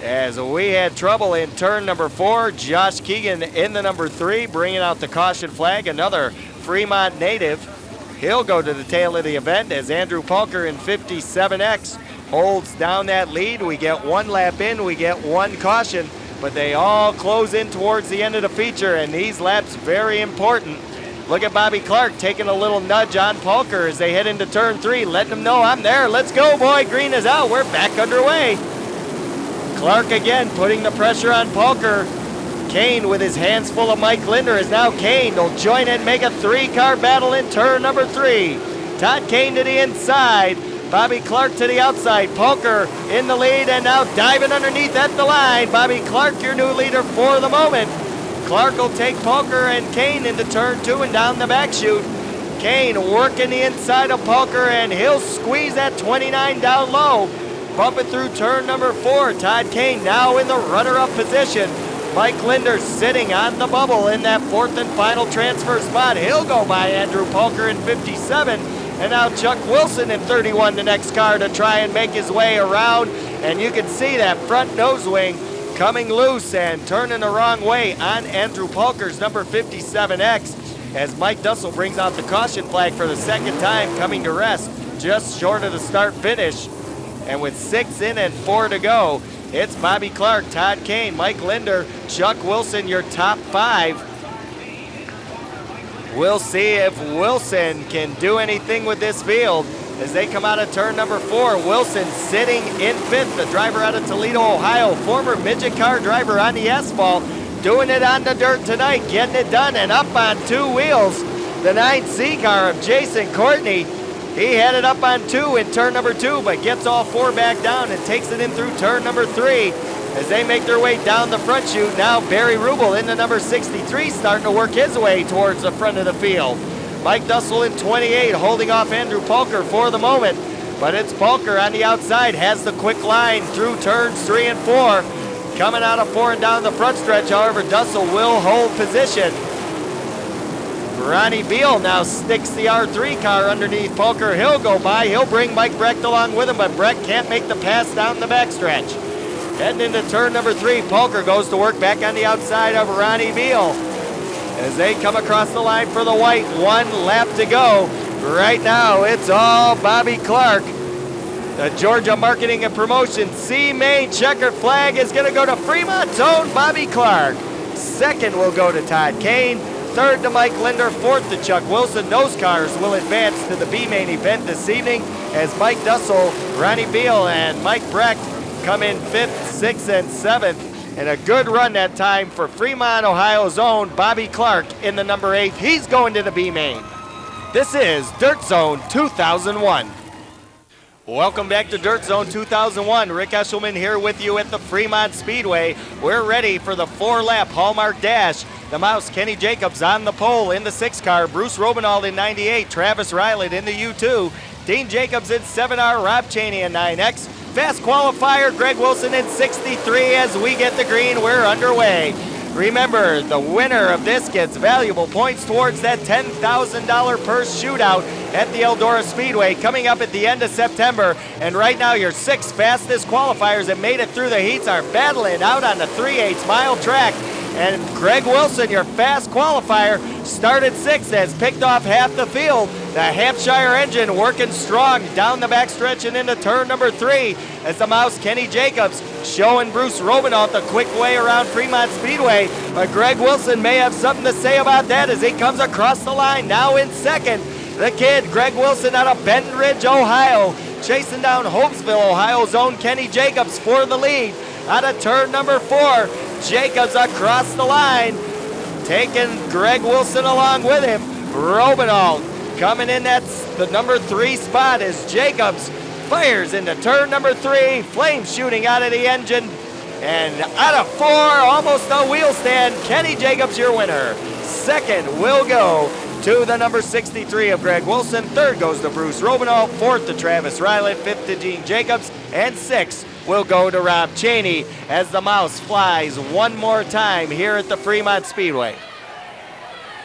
As we had trouble in turn number 4, Josh Keegan in the number 3, bringing out the caution flag. Another Fremont native. He'll go to the tail of the event as Andrew Palker in 57X holds down that lead. We get 1 lap in, we get 1 caution, but they all close in towards the end of the feature, and these laps very important. Look at Bobby Clark taking a little nudge on Palker as they head into turn 3, letting him know, I'm there, let's go, boy, green is out, we're back underway. Clark again putting the pressure on Palker. Kane with his hands full of Mike Linder is now Kane. They'll join in and make a 3-car battle in turn number 3. Todd Kane to the inside. Bobby Clark to the outside. Palker in the lead and now diving underneath at the line. Bobby Clark, your new leader for the moment. Clark will take Palker and Kane into turn 2 and down the back chute. Kane working the inside of Palker, and he'll squeeze that 29 down low. Bumping through turn number 4. Todd Kane now in the runner-up position. Mike Linder sitting on the bubble in that 4th and final transfer spot. He'll go by Andrew Palker in 57. And now Chuck Wilson in 31, the next car to try and make his way around. And you can see that front nose wing coming loose and turning the wrong way on Andrew Palker's number 57X as Mike Dussel brings out the caution flag for the 2nd time, coming to rest just short of the start finish. And with 6 in and 4 to go, it's Bobby Clark, Todd Kane, Mike Linder, Chuck Wilson, your top 5. We'll see if Wilson can do anything with this field as they come out of turn number 4. Wilson sitting in 5th, the driver out of Toledo, Ohio, former midget car driver on the asphalt, doing it on the dirt tonight, getting it done, and up on 2 wheels. The 9C car of Jason Courtney. He had it up on 2 in turn number 2, but gets all 4 back down and takes it in through turn number 3 as they make their way down the front chute. Now Barry Rubel in the number 63 starting to work his way towards the front of the field. Mike Dussel in 28 holding off Andrew Palker for the moment, but it's Palker on the outside, has the quick line through turns 3 and 4. Coming out of 4 and down the front stretch, however, Dussel will hold position. Ronnie Beal now sticks the R3 car underneath Palker. He'll go by. He'll bring Mike Brecht along with him, but Brecht can't make the pass down the backstretch. Heading into turn number 3, Palker goes to work back on the outside of Ronnie Beal as they come across the line for the white. 1 lap to go. Right now, it's all Bobby Clark. The Georgia Marketing and Promotion C-Main checkered flag is going to go to Fremont's own Bobby Clark. 2nd will go to Todd Kane. 3rd to Mike Linder, 4th to Chuck Wilson. Those cars will advance to the B-Main event this evening as Mike Dussel, Ronnie Beal, and Mike Brecht come in 5th, 6th, and 7th. And a good run that time for Fremont, Ohio's own Bobby Clark in the number 8. He's going to the B main. This is Dirt Zone 2001. Welcome back to Dirt Zone 2001. Rick Eshelman here with you at the Fremont Speedway. We're ready for the 4-lap Hallmark Dash. The Mouse, Kenny Jacobs on the pole in the 6 car. Bruce Robenald in 98. Travis Ryland in the U2. Dean Jacobs in 7R. Rob Chaney in 9X. Fast qualifier, Greg Wilson in 63. As we get the green, we're underway. Remember, the winner of this gets valuable points towards that $10,000 purse shootout at the Eldora Speedway coming up at the end of September. And right now, your 6 fastest qualifiers that made it through the heats are battling out on the 3/8 mile track. And Greg Wilson, your fast qualifier, started 6th, has picked off half the field. The Hampshire engine working strong down the backstretch and into turn number 3 as the Mouse, Kenny Jacobs, showing Bruce Robenalt the quick way around Fremont Speedway. But Greg Wilson may have something to say about that as he comes across the line now in 2nd. The kid, Greg Wilson, out of Benton Ridge, Ohio, chasing down Hopesville, Ohio's own Kenny Jacobs for the lead. Out of turn number 4, Jacobs across the line, taking Greg Wilson along with him. Robenald coming in, that's the number 3 spot as Jacobs fires into turn number 3, flames shooting out of the engine. And out of 4, almost a wheel stand, Kenny Jacobs your winner. 2nd will go to the number 63 of Greg Wilson. 3rd goes to Bruce Robenald. 4th to Travis Ryland. 5th to Dean Jacobs. And 6th will go to Rob Chaney as the Mouse flies one more time here at the Fremont Speedway.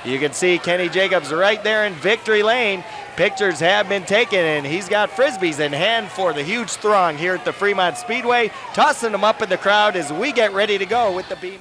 You can see Kenny Jacobs right there in victory lane. Pictures have been taken, and he's got Frisbees in hand for the huge throng here at the Fremont Speedway, tossing them up in the crowd as we get ready to go with the B-Main.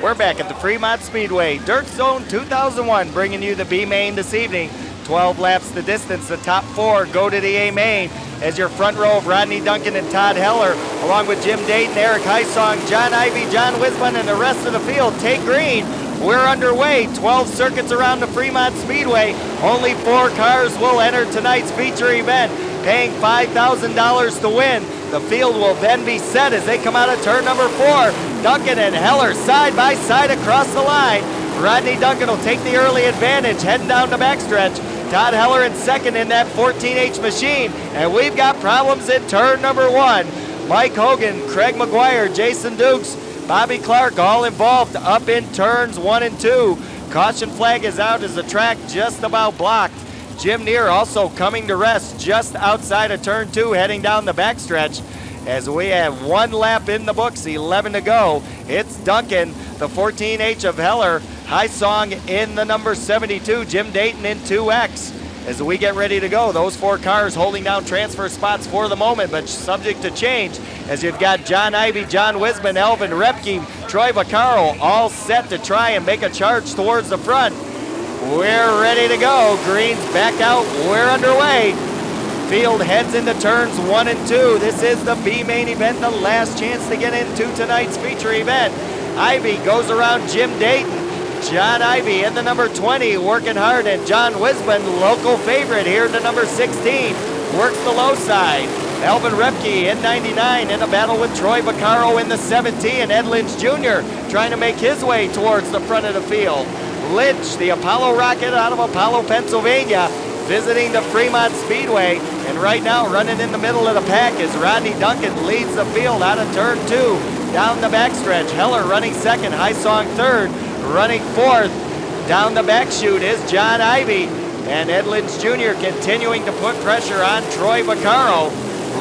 We're back at the Fremont Speedway, Dirt Zone 2001, bringing you the B-Main this evening. 12 laps the distance. The top 4 go to the A-Main as your front row of Rodney Duncan and Todd Heller, along with Jim Dayton, Eric Heisong, John Ivy, John Wisman, and the rest of the field take green. We're underway. 12 circuits around the Fremont Speedway. Only 4 cars will enter tonight's feature event, paying $5,000 to win. The field will then be set as they come out of turn number 4. Duncan and Heller side by side across the line. Rodney Duncan will take the early advantage, heading down the backstretch. Todd Heller in 2nd in that 14H machine. And we've got problems in turn number 1. Mike Hogan, Craig McGuire, Jason Dukes, Bobby Clark all involved up in turns 1 and 2. Caution flag is out as the track just about blocked. Jim Neer also coming to rest just outside of turn 2, heading down the backstretch. As we have 1 lap in the books, 11 to go. It's Duncan, the 14H of Heller, Heisong in the number 72, Jim Dayton in 2X. As we get ready to go, those 4 cars holding down transfer spots for the moment, but subject to change, as you've got John Ivy, John Wisman, Elvin Repke, Troy Vaccaro all set to try and make a charge towards the front. We're ready to go. Green's back out. We're underway. Field heads into turns 1 and 2. This is the B-Main event, the last chance to get into tonight's feature event. Ivy goes around Jim Dayton. John Ivy in the number 20, working hard, and John Wisman, local favorite here in the number 16, works the low side. Elvin Repke in 99 in a battle with Troy Vaccaro in the 17, Ed Lynch Jr. trying to make his way towards the front of the field. Lynch, the Apollo rocket out of Apollo, Pennsylvania, visiting the Fremont Speedway, and right now running in the middle of the pack as Rodney Duncan leads the field out of turn 2 down the backstretch. Heller running 2nd, Heisong 3rd, running 4th. Down the back chute is John Ivy, and Ed Lynch Jr. continuing to put pressure on Troy Vaccaro.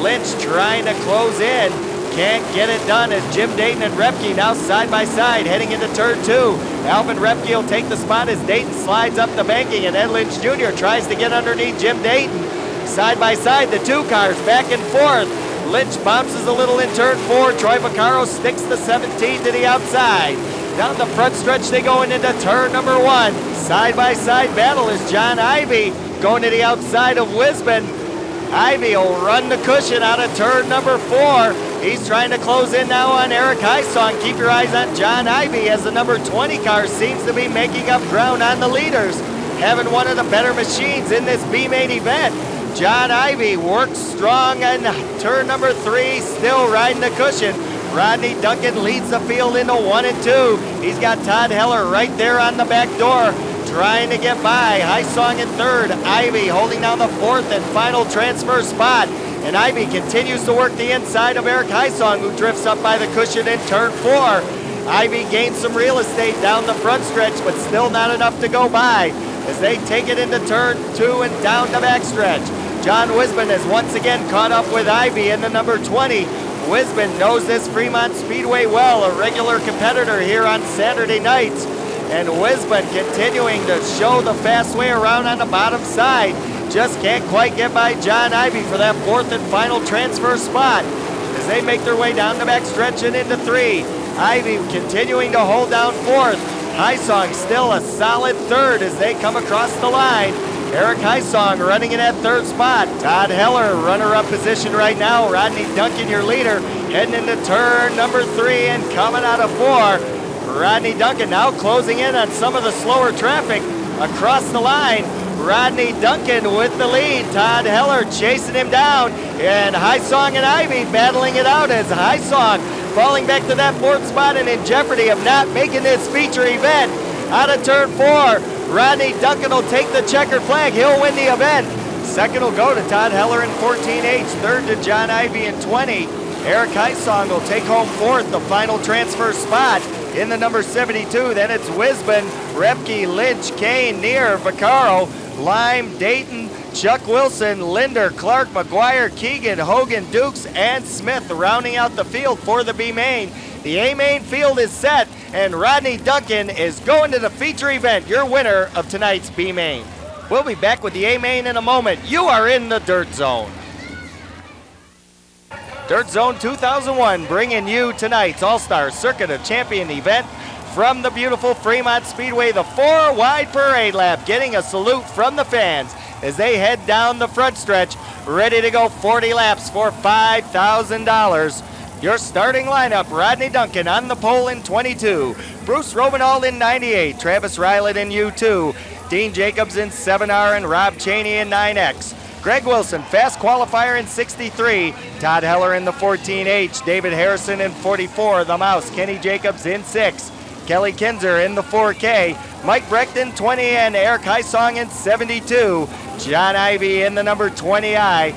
Lynch trying to close in, can't get it done as Jim Dayton and Repke now side by side heading into turn 2. Alvin Repke will take the spot as Dayton slides up the banking, and Ed Lynch Jr. tries to get underneath Jim Dayton. Side by side, the 2 cars back and forth. Lynch bounces a little in turn 4. Troy Vaccaro sticks the 17 to the outside. Down the front stretch they go into turn number 1. Side by side battle is John Ivy going to the outside of Wisman. Ivy will run the cushion out of turn number 4. He's trying to close in now on Eric Heisong. Keep your eyes on John Ivy as the number 20 car seems to be making up ground on the leaders, having one of the better machines in this B-Main event. John Ivy works strong in turn number 3, still riding the cushion. Rodney Duncan leads the field into 1 and 2. He's got Todd Heller right there on the back door, trying to get by. High Song in 3rd. Ivy holding down the 4th and final transfer spot. And Ivy continues to work the inside of Eric Highsong, who drifts up by the cushion in turn 4. Ivy gains some real estate down the front stretch, but still not enough to go by as they take it into turn 2 and down the backstretch. John Wisman has once again caught up with Ivy in the number 20. Wisman knows this Fremont Speedway well, a regular competitor here on Saturday nights. And Wisman continuing to show the fast way around on the bottom side. Just can't quite get by John Ivy for that 4th and final transfer spot as they make their way down the backstretch and into 3. Ivy continuing to hold down 4th. Highsong still a solid 3rd as they come across the line. Eric Highsong running in that 3rd spot. Todd Heller, runner-up position right now. Rodney Duncan, your leader, heading into turn number 3 and coming out of 4. Rodney Duncan now closing in on some of the slower traffic across the line. Rodney Duncan with the lead. Todd Heller chasing him down. And Highsong and Ivy battling it out as Highsong falling back to that 4th spot and in jeopardy of not making this feature event. Out of turn 4, Rodney Duncan will take the checkered flag. He'll win the event. 2nd will go to Todd Heller in 14H. 3rd to John Ivy in 20. Eric Highsong will take home 4th, the final transfer spot in the number 72. Then it's Wisman, Repke, Lynch, Kane, Neer, Vaccaro, Lime, Dayton, Chuck Wilson, Linder, Clark, McGuire, Keegan, Hogan, Dukes, and Smith rounding out the field for the B main. The A main field is set, and Rodney Duncan is going to the feature event, your winner of tonight's B main. We'll be back with the A main in a moment. You are in the Dirt Zone. Dirt Zone 2001 bringing you tonight's All-Star Circuit of Champion event from the beautiful Fremont Speedway. The 4-wide parade lap getting a salute from the fans as they head down the front stretch, ready to go 40 laps for $5,000. Your starting lineup: Rodney Duncan on the pole in 22, Bruce Robenald in 98, Travis Rylett in U2, Dean Jacobs in 7R, and Rob Cheney in 9X. Greg Wilson, fast qualifier in 63, Todd Heller in the 14H, David Harrison in 44, the Mouse, Kenny Jacobs in 6, Kelly Kinzer in the 4K, Mike Brecht in 20, and Eric Highsong in 72, John Ivy in the number 20I,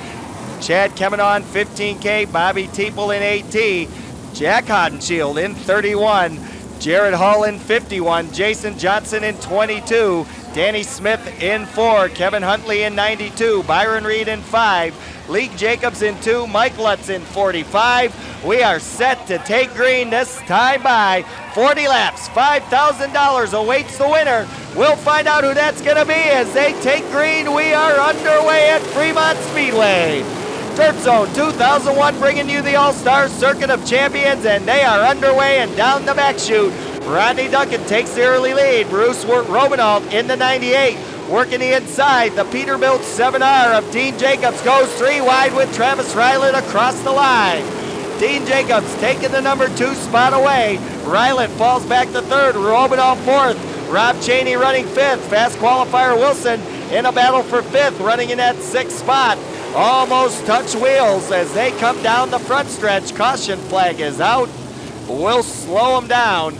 Chad Kemenon 15K, Bobby Teeple in 8T, Jack Hodenshield in 31, Jared Hall in 51, Jason Johnson in 22, Danny Smith in 4, Kevin Huntley in 92, Byron Reed in 5, Lee Jacobs in 2, Mike Lutz in 45. We are set to take green this time by 40 laps. $5,000 awaits the winner. We'll find out who that's going to be as they take green. We are underway at Fremont Speedway. Dirt Zone 2001 bringing you the All-Star Circuit of Champions, and they are underway and down the back chute. Rodney Duncan takes the early lead. Bruce Robenald in the 98. Working the inside, the Peterbilt 7R of Dean Jacobs goes 3 wide with Travis Rylett across the line. Dean Jacobs taking the number 2 spot away. Rylett falls back to 3rd, Robenald 4th. Rob Cheney running 5th. Fast qualifier Wilson in a battle for 5th, running in that 6th spot. Almost touch wheels as they come down the front stretch. Caution flag is out. We'll slow them down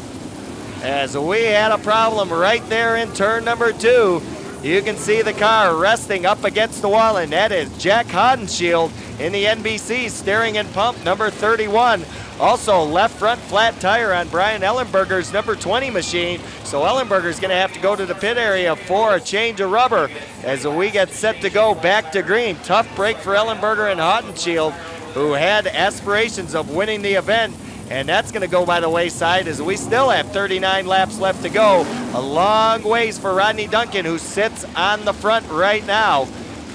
as we had a problem right there in turn number 2. You can see the car resting up against the wall, and that is Jack Hodenshield in the NBC steering and pump number 31. Also left front flat tire on Brian Ellenberger's number 20 machine. So Ellenberger's going to have to go to the pit area for a change of rubber as we get set to go back to green. Tough break for Ellenberger and Hodenshield, who had aspirations of winning the event. And that's going to go by the wayside as we still have 39 laps left to go. A long ways for Rodney Duncan, who sits on the front right now.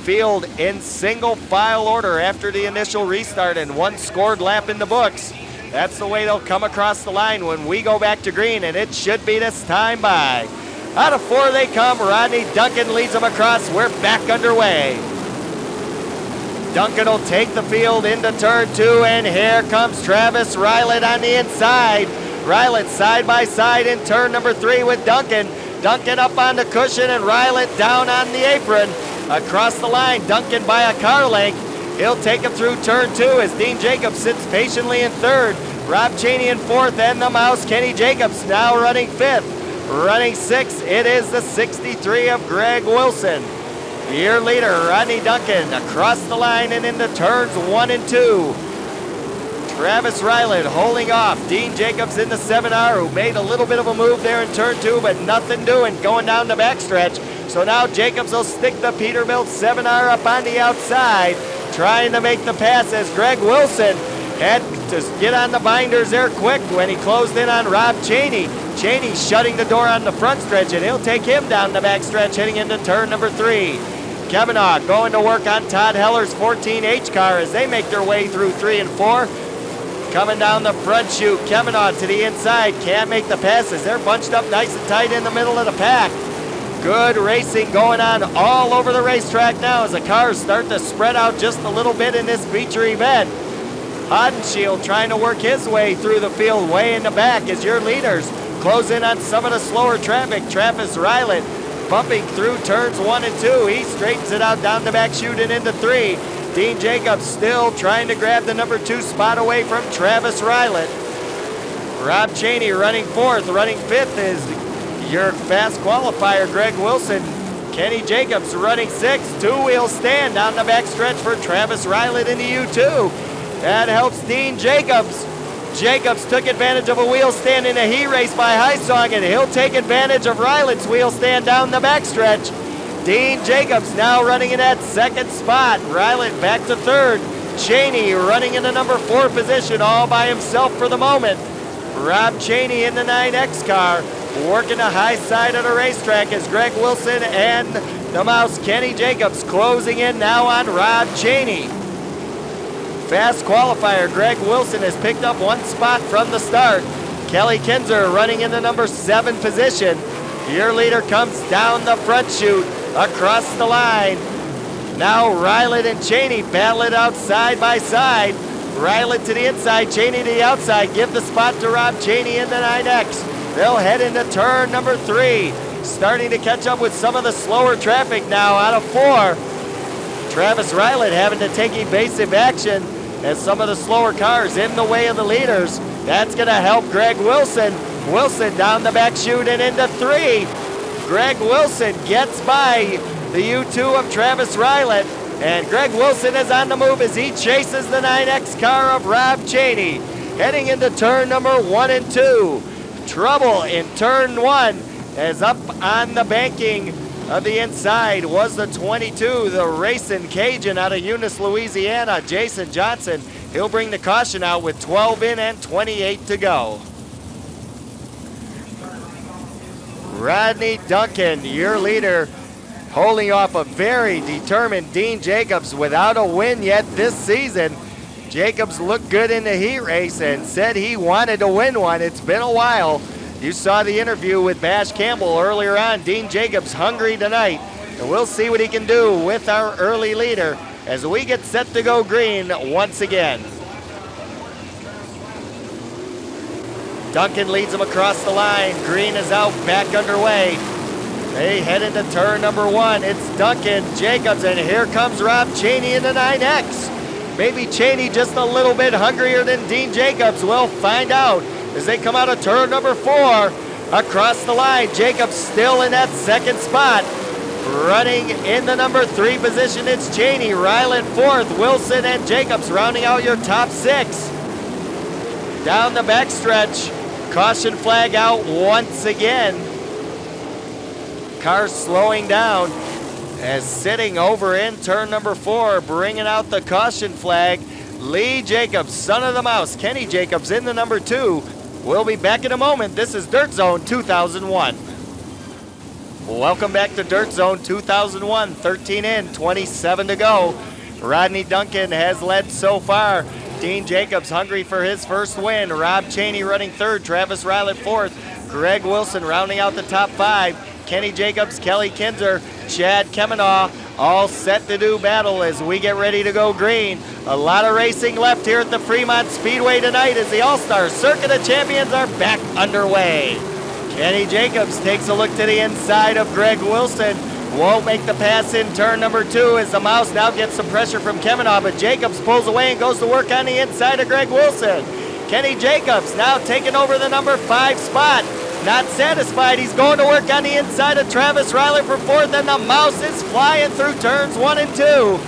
Field in single file order after the initial restart and 1 scored lap in the books. That's the way they'll come across the line when we go back to green, and it should be this time by. Out of 4 they come. Rodney Duncan leads them across. We're back underway. Duncan will take the field into turn 2, and here comes Travis Rylett on the inside. Rylett side by side in turn number 3 with Duncan. Duncan up on the cushion and Rylett down on the apron. Across the line, Duncan by a car length. He'll take him through turn 2 as Dean Jacobs sits patiently in 3rd. Rob Cheney in 4th, and the Mouse, Kenny Jacobs, now running 5th. Running 6th, it is the 63 of Greg Wilson. Your leader, Rodney Duncan, across the line and into turns 1 and 2. Travis Ryland holding off. Dean Jacobs in the 7R, who made a little bit of a move there in turn 2, but nothing doing going down the backstretch. So now Jacobs will stick the Peterbilt 7R up on the outside, trying to make the pass as Greg Wilson had to get on the binders there quick when he closed in on Rob Cheney. Cheney shutting the door on the front stretch, and he'll take him down the backstretch heading into turn number 3. Kavanaugh going to work on Todd Heller's 14H car as they make their way through 3 and 4. Coming down the front chute, Kavanaugh to the inside, can't make the passes. They're bunched up nice and tight in the middle of the pack. Good racing going on all over the racetrack now as the cars start to spread out just a little bit in this feature event. Hodenshield trying to work his way through the field way in the back as your leaders close in on some of the slower traffic. Travis Ryland bumping through turns 1 and 2. He straightens it out down the back chute and into 3. Dean Jacobs still trying to grab the number 2 spot away from Travis Ryland. Rob Cheney running 4th. Running 5th is your fast qualifier, Greg Wilson. Kenny Jacobs running 6th. Two-wheel stand down the backstretch for Travis Ryland in the U2. That helps Dean Jacobs. Jacobs took advantage of a wheel stand in a heat race by Highsong, and he'll take advantage of Ryland's wheel stand down the backstretch. Dean Jacobs now running in that 2nd spot. Ryland back to 3rd. Cheney running in the number 4 position all by himself for the moment. Rob Cheney in the 9X car working the high side of the racetrack as Greg Wilson and the Mouse Kenny Jacobs closing in now on Rob Cheney. Fast qualifier, Greg Wilson has picked up 1 spot from the start. Kelly Kinzer running in the number 7 position. Your leader comes down the front chute, across the line. Now Ryland and Cheney battle it out side by side. Ryland to the inside, Cheney to the outside. Give the spot to Rob Cheney in the 9X. They'll head into turn number 3. Starting to catch up with some of the slower traffic now out of 4. Travis Ryland having to take evasive action as some of the slower cars in the way of the leaders. That's going to help Greg Wilson. Wilson down the back chute and into 3. Greg Wilson gets by the U2 of Travis Ryland, and Greg Wilson is on the move as he chases the 9X car of Rob Cheney. Heading into turn number 1 and 2. Trouble in turn 1 as up on the banking of the inside was the 22, the Racing Cajun out of Eunice, Louisiana, Jason Johnson. He'll bring the caution out with 12 in and 28 to go. Rodney Duncan, your leader, holding off a very determined Dean Jacobs without a win yet this season. Jacobs looked good in the heat race and said he wanted to win one. It's been a while. You saw the interview with Bash Campbell earlier on. Dean Jacobs hungry tonight, and we'll see what he can do with our early leader as we get set to go green once again. Duncan leads him across the line. Green is out, back underway. They head into turn number 1. It's Duncan, Jacobs, and here comes Rob Cheney in the 9X. Maybe Cheney just a little bit hungrier than Dean Jacobs. We'll find out as they come out of turn number 4. Across the line, Jacobs still in that 2nd spot. Running in the number 3 position, it's Cheney. Ryland 4th, Wilson and Jacobs rounding out your top 6. Down the backstretch, caution flag out once again. Cars slowing down as sitting over in turn number 4, bringing out the caution flag. Lee Jacobs, son of the Mouse, Kenny Jacobs in the number 2. We'll be back in a moment. This is Dirt Zone 2001. Welcome back to Dirt Zone 2001. 13 in, 27 to go. Rodney Duncan has led so far. Dean Jacobs hungry for his first win. Rob Cheney running 3rd. Travis Ryland 4th. Greg Wilson rounding out the top 5. Kenny Jacobs, Kelly Kinzer, Chad Kemanaugh, all set to do battle as we get ready to go green. A lot of racing left here at the Fremont Speedway tonight as the All-Star Circuit of Champions are back underway. Kenny Jacobs takes a look to the inside of Greg Wilson. Won't make the pass in turn number 2 as the Mouse now gets some pressure from Kavanaugh, but Jacobs pulls away and goes to work on the inside of Greg Wilson. Kenny Jacobs now taking over the number 5 spot. Not satisfied, he's going to work on the inside of Travis Ryland for 4th, and the Mouse is flying through turns 1 and 2.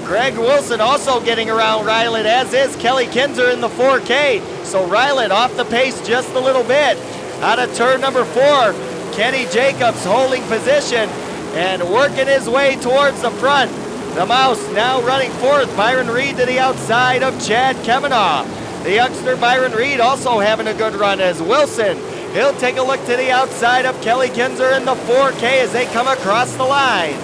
Greg Wilson also getting around Ryland, as is Kelly Kinzer in the 4K. So Ryland off the pace just a little bit. Out of turn number 4, Kenny Jacobs holding position and working his way towards the front. The Mouse now running 4th. Byron Reed to the outside of Chad Kavanaugh. The youngster Byron Reed also having a good run as Wilson. He'll take a look to the outside of Kelly Kinzer in the 4K as they come across the line.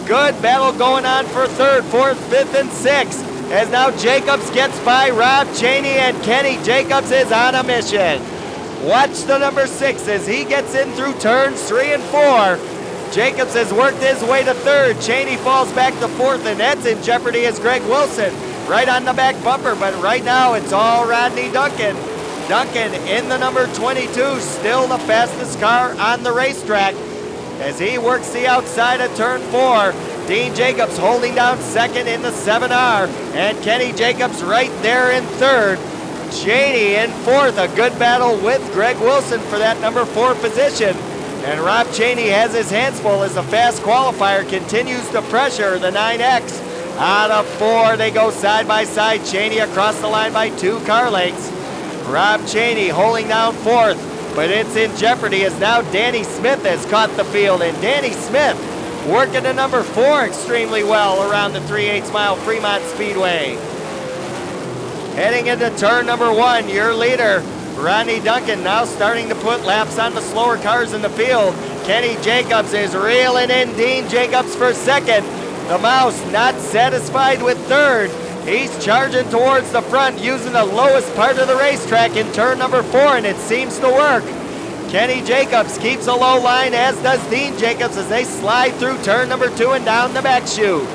Good battle going on for 3rd, 4th, 5th, and 6th. As now Jacobs gets by Rob Cheney, and Kenny Jacobs is on a mission. Watch the number 6 as he gets in through turns 3 and 4. Jacobs has worked his way to 3rd. Cheney falls back to 4th, and that's in jeopardy as Greg Wilson right on the back bumper. But right now it's all Rodney Duncan. Duncan in the number 22, still the fastest car on the racetrack as he works the outside of turn 4. Dean Jacobs holding down 2nd in the 7R, and Kenny Jacobs right there in 3rd. Cheney in 4th, a good battle with Greg Wilson for that number 4 position. And Rob Cheney has his hands full as the fast qualifier continues to pressure the 9X. Out of 4, they go side by side. Cheney across the line by 2 car lengths. Rob Cheney holding down 4th, but it's in jeopardy as now Danny Smith has caught the field, and Danny Smith working the number 4 extremely well around the 3/8 mile Fremont Speedway. Heading into turn number 1, your leader, Rodney Duncan, now starting to put laps on the slower cars in the field. Kenny Jacobs is reeling in Dean Jacobs for 2nd. The Mouse not satisfied with 3rd. He's charging towards the front using the lowest part of the racetrack in turn number 4, and it seems to work. Kenny Jacobs keeps a low line, as does Dean Jacobs as they slide through turn number 2 and down the back chute.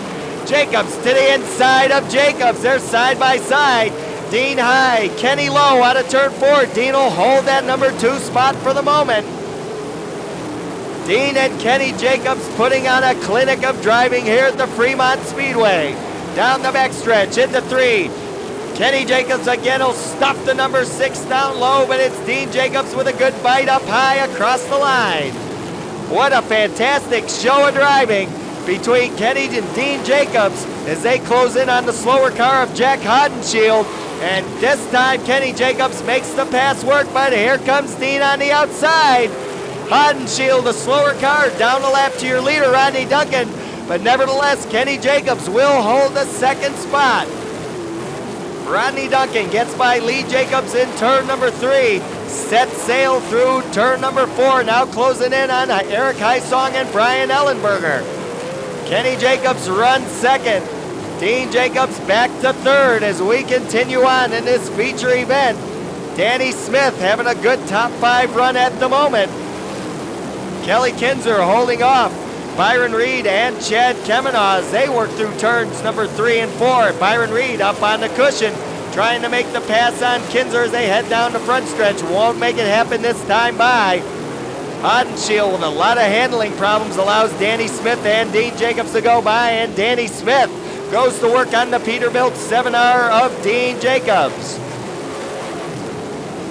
Jacobs to the inside of Jacobs. They're side by side. Dean high, Kenny low out of turn 4. Dean will hold that number 2 spot for the moment. Dean and Kenny Jacobs putting on a clinic of driving here at the Fremont Speedway. Down the backstretch into 3. Kenny Jacobs again will stuff the number 6 down low, but it's Dean Jacobs with a good bite up high across the line. What a fantastic show of driving between Kenny and Dean Jacobs as they close in on the slower car of Jack Hodenshield. And this time Kenny Jacobs makes the pass work, but here comes Dean on the outside. Hodenshield, the slower car, down the lap to your leader, Rodney Duncan. But nevertheless, Kenny Jacobs will hold the 2nd spot. Rodney Duncan gets by Lee Jacobs in turn number 3. Set sail through turn number 4, now closing in on Eric Heisong and Brian Ellenberger. Kenny Jacobs runs 2nd. Dean Jacobs back to 3rd as we continue on in this feature event. Danny Smith having a good top 5 run at the moment. Kelly Kinzer holding off Byron Reed and Chad Kavanaugh as they work through turns number 3 and 4. Byron Reed up on the cushion, trying to make the pass on Kinzer as they head down the front stretch. Won't make it happen this time by. Hodenshield with a lot of handling problems allows Danny Smith and Dean Jacobs to go by, and Danny Smith goes to work on the Peterbilt 7R of Dean Jacobs.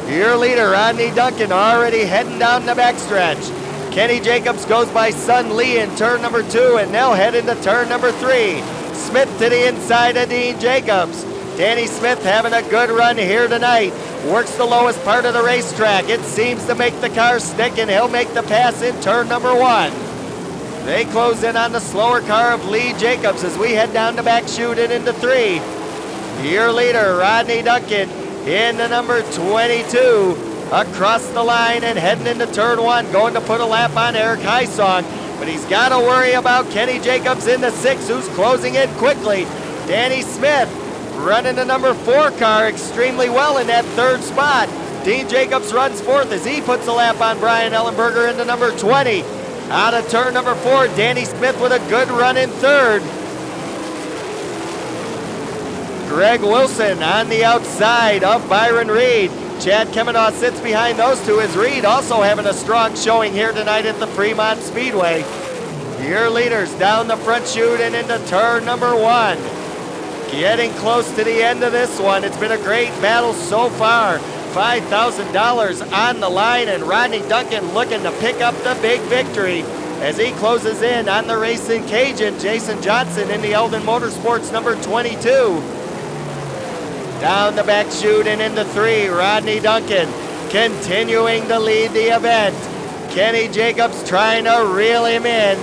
Your leader, Rodney Duncan, already heading down the backstretch. Kenny Jacobs goes by Sun Lee in turn number 2, and they'll head into turn number 3. Smith to the inside of Dean Jacobs. Danny Smith having a good run here tonight. Works the lowest part of the racetrack. It seems to make the car stick, and he'll make the pass in turn number 1. They close in on the slower car of Lee Jacobs as we head down the back chute and into 3. Your leader, Rodney Duncan, in the number 22. Across the line and heading into turn 1, going to put a lap on Eric Heisong, but he's got to worry about Kenny Jacobs in the 6, who's closing in quickly. Danny Smith running the number 4 car extremely well in that 3rd spot. Dean Jacobs runs 4th as he puts a lap on Brian Ellenberger into number 20. Out of turn number 4, Danny Smith with a good run in 3rd. Greg Wilson on the outside of Byron Reed. Chad Kavanaugh sits behind those two as Reed also having a strong showing here tonight at the Fremont Speedway. Your leaders down the front chute and into turn number 1. Getting close to the end of this one. It's been a great battle so far. $5,000 on the line, and Rodney Duncan looking to pick up the big victory as he closes in on the Racing Cajun, Jason Johnson in the Eldon Motorsports number 22. Down the back chute and into 3, Rodney Duncan continuing to lead the event. Kenny Jacobs trying to reel him in.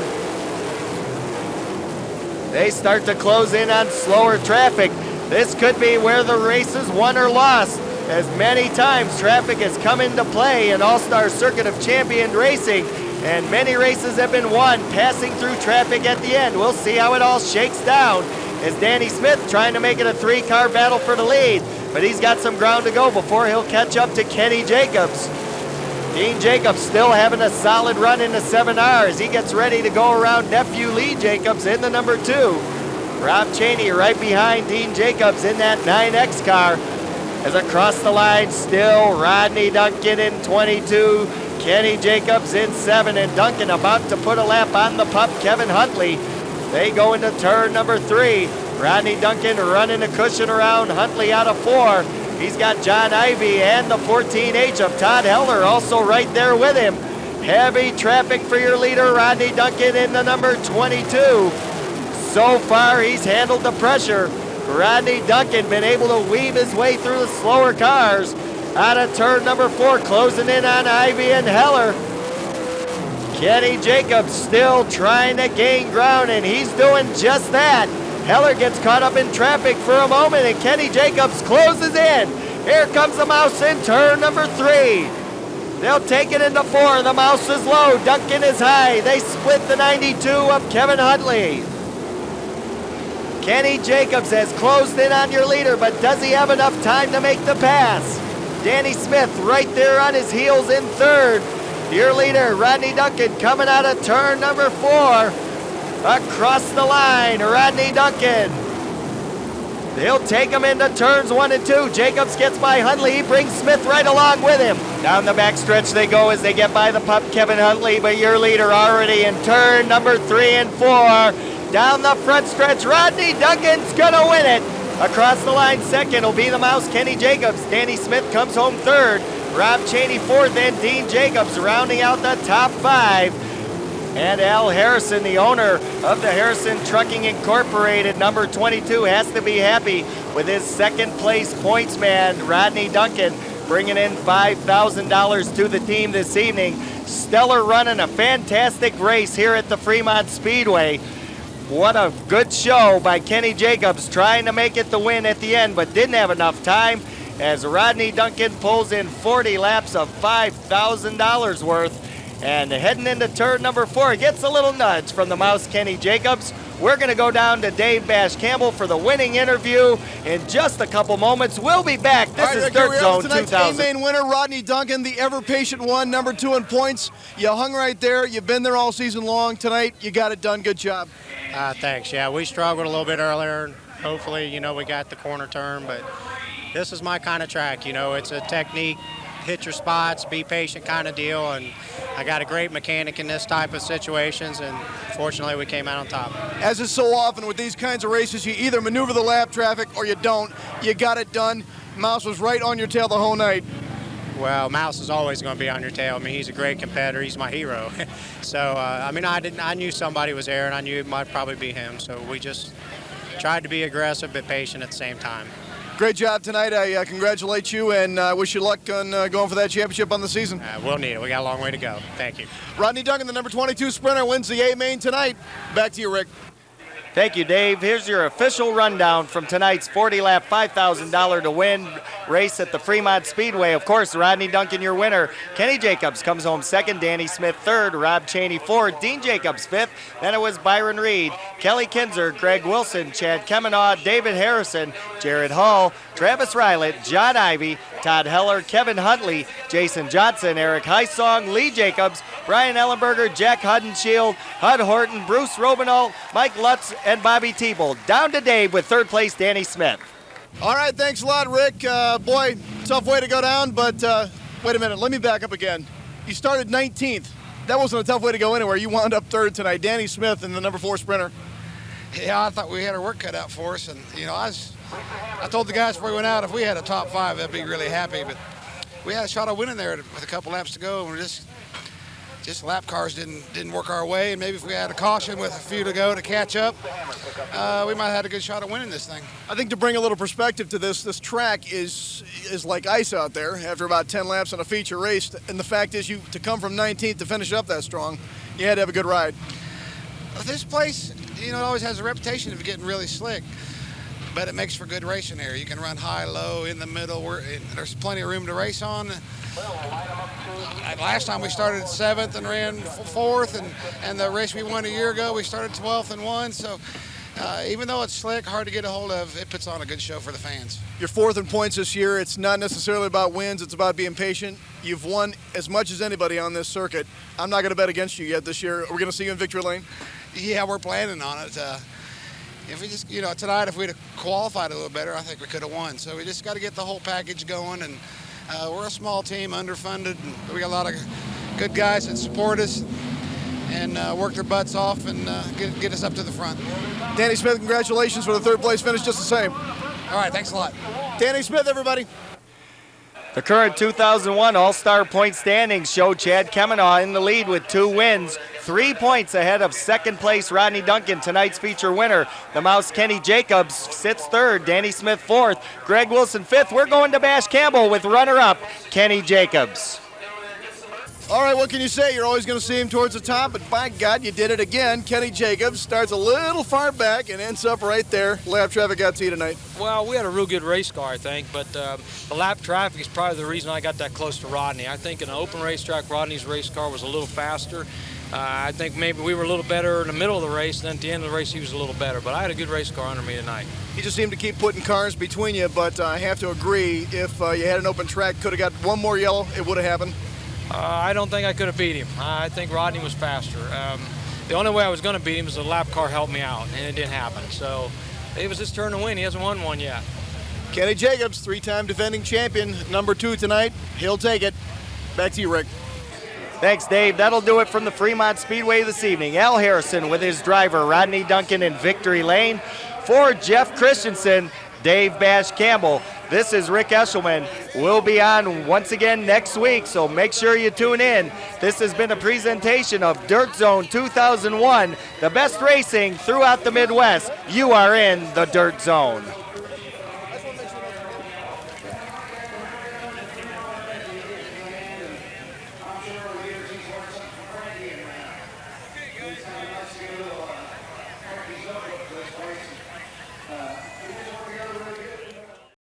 They start to close in on slower traffic. This could be where the race is won or lost, as many times traffic has come into play in All-Star Circuit of Champions Racing, and many races have been won passing through traffic at the end. We'll see how it all shakes down as Danny Smith trying to make it a 3-car battle for the lead, but he's got some ground to go before he'll catch up to Kenny Jacobs. Dean Jacobs still having a solid run in the 7R as he gets ready to go around nephew Lee Jacobs in the number 2. Rob Cheney right behind Dean Jacobs in that 9X car. As across the line, still Rodney Duncan in 22, Kenny Jacobs in 7, and Duncan about to put a lap on the pup, Kevin Huntley. They go into turn number 3. Rodney Duncan running a cushion around Huntley out of 4. He's got John Ivey and the 14H of Todd Heller also right there with him. Heavy traffic for your leader, Rodney Duncan in the number 22. So far, he's handled the pressure. Rodney Duncan been able to weave his way through the slower cars. Out of turn number 4, closing in on Ivey and Heller. Kenny Jacobs still trying to gain ground, and he's doing just that. Heller gets caught up in traffic for a moment, and Kenny Jacobs closes in. Here comes the Mouse in turn number 3. They'll take it into 4. The Mouse is low. Duncan is high. They split the 92 of Kevin Huntley. Kenny Jacobs has closed in on your leader, but does he have enough time to make the pass? Danny Smith right there on his heels in 3rd. Your leader, Rodney Duncan, coming out of turn number 4. Across the line, Rodney Duncan. He'll take him into turns 1 and 2. Jacobs gets by Huntley. He brings Smith right along with him. Down the back stretch they go as they get by the pup, Kevin Huntley, but your leader already in turn number 3 and 4. Down the front stretch, Rodney Duncan's gonna win it. Across the line, 2nd will be the Mouse, Kenny Jacobs. Danny Smith comes home 3rd. Rob Cheney 4th, and Dean Jacobs rounding out the top 5. And Al Harrison, the owner of the Harrison Trucking Incorporated, number 22, has to be happy with his 2nd place points man, Rodney Duncan, bringing in $5,000 to the team this evening. Stellar run and a fantastic race here at the Fremont Speedway. What a good show by Kenny Jacobs, trying to make it the win at the end, but didn't have enough time as Rodney Duncan pulls in 40 laps of $5,000 worth. And heading into turn number 4, gets a little nudge from the Mouse, Kenny Jacobs. We're going to go down to Dave Bash Campbell for the winning interview in just a couple moments. We'll be back. This is Dirt Zone 2000. Tonight's A-main winner, Rodney Duncan, the ever-patient one, number 2 in points. You hung right there. You've been there all season long. Tonight, you got it done. Good job. Thanks. Yeah, we struggled a little bit earlier. Hopefully, we got the corner turn, but this is my kind of track. It's a technique, hit your spots, be patient kind of deal, and I got a great mechanic in this type of situations, and fortunately we came out on top. As is so often with these kinds of races, you either maneuver the lap traffic or you don't. You got it done. Mouse was right on your tail the whole night. Well, Mouse is always going to be on your tail. I mean, he's a great competitor. He's my hero. So, I knew somebody was there, and I knew it might probably be him. So we just tried to be aggressive but patient at the same time. Great job tonight. I congratulate you and wish you luck on going for that championship on the season. We'll need it. We got a long way to go. Thank you. Rodney Duncan, the number 22 sprinter, wins the A-main tonight. Back to you, Rick. Thank you, Dave. Here's your official rundown from tonight's 40-lap, $5,000 to win race at the Fremont Speedway. Of course, Rodney Duncan, your winner. Kenny Jacobs comes home 2nd, Danny Smith 3rd, Rob Cheney 4th, Dean Jacobs 5th. Then it was Byron Reed, Kelly Kinzer, Greg Wilson, Chad Kemenaugh, David Harrison, Jared Hall, Travis Rylett, John Ivey, Todd Heller, Kevin Huntley, Jason Johnson, Eric Heisong, Lee Jacobs, Brian Ellenberger, Jack Hudenshield, Hud Horton, Bruce Robinall, Mike Lutz, and Bobby Teeble. Down to Dave with 3rd place, Danny Smith. All right, thanks a lot, Rick. Boy, tough way to go down, but wait a minute, let me back up again. You started 19th. That wasn't a tough way to go anywhere. You wound up third tonight. Danny Smith and the number 4 sprinter. Yeah, I thought we had our work cut out for us, and I told the guys before we went out if we had a top 5, they'd be really happy. But we had a shot of winning there with a couple laps to go, and we're just lap cars didn't work our way. And maybe if we had a caution with a few to go to catch up, we might have had a good shot of winning this thing. I think to bring a little perspective to this track is like ice out there after about 10 laps on a feature race. And the fact is, to come from 19th to finish up that strong, you had to have a good ride. This place, it always has a reputation of getting really slick, but it makes for good racing here. You can run high, low, in the middle. There's plenty of room to race on. Last time we started 7th and ran 4th, and the race we won a year ago, we started 12th and won. So even though it's slick, hard to get a hold of, it puts on a good show for the fans. You're 4th in points this year. It's not necessarily about wins. It's about being patient. You've won as much as anybody on this circuit. I'm not going to bet against you yet this year. Are we going to see you in victory lane? Yeah, we're planning on it. If we just, tonight, if we'd have qualified a little better, I think we could have won. So we just got to get the whole package going. And we're a small team, underfunded. And we got a lot of good guys that support us and work their butts off and get us up to the front. Danny Smith, congratulations for the 3rd place finish, just the same. All right, thanks a lot. Danny Smith, everybody. The current 2001 All-Star point standings show Chad Kemenaugh in the lead with 2 wins, 3 points ahead of 2nd place Rodney Duncan, tonight's feature winner. The Mouse Kenny Jacobs sits 3rd, Danny Smith 4th, Greg Wilson 5th. We're going to Bash Campbell with runner-up Kenny Jacobs. All right, what can you say? You're always going to see him towards the top, but by God, you did it again. Kenny Jacobs starts a little far back and ends up right there. Lap traffic got to you tonight. Well, we had a real good race car, I think, but the lap traffic is probably the reason I got that close to Rodney. I think in an open racetrack, Rodney's race car was a little faster. I think maybe we were a little better in the middle of the race, and then at the end of the race, he was a little better. But I had a good race car under me tonight. He just seemed to keep putting cars between you, but I have to agree, if you had an open track, could have got one more yellow, it would have happened. I don't think I could have beat him. I think Rodney was faster. The only way I was going to beat him was the lap car helped me out, and it didn't happen. So it was his turn to win. He hasn't won one yet. Kenny Jacobs, 3-time defending champion, number 2 tonight. He'll take it. Back to you, Rick. Thanks, Dave. That'll do it from the Fremont Speedway this evening. Al Harrison with his driver, Rodney Duncan, in victory lane. For Jeff Christensen, Dave Bash Campbell. This is Rick Eshelman. We'll be on once again next week, so make sure you tune in. This has been a presentation of Dirt Zone 2001, the best racing throughout the Midwest. You are in the Dirt Zone.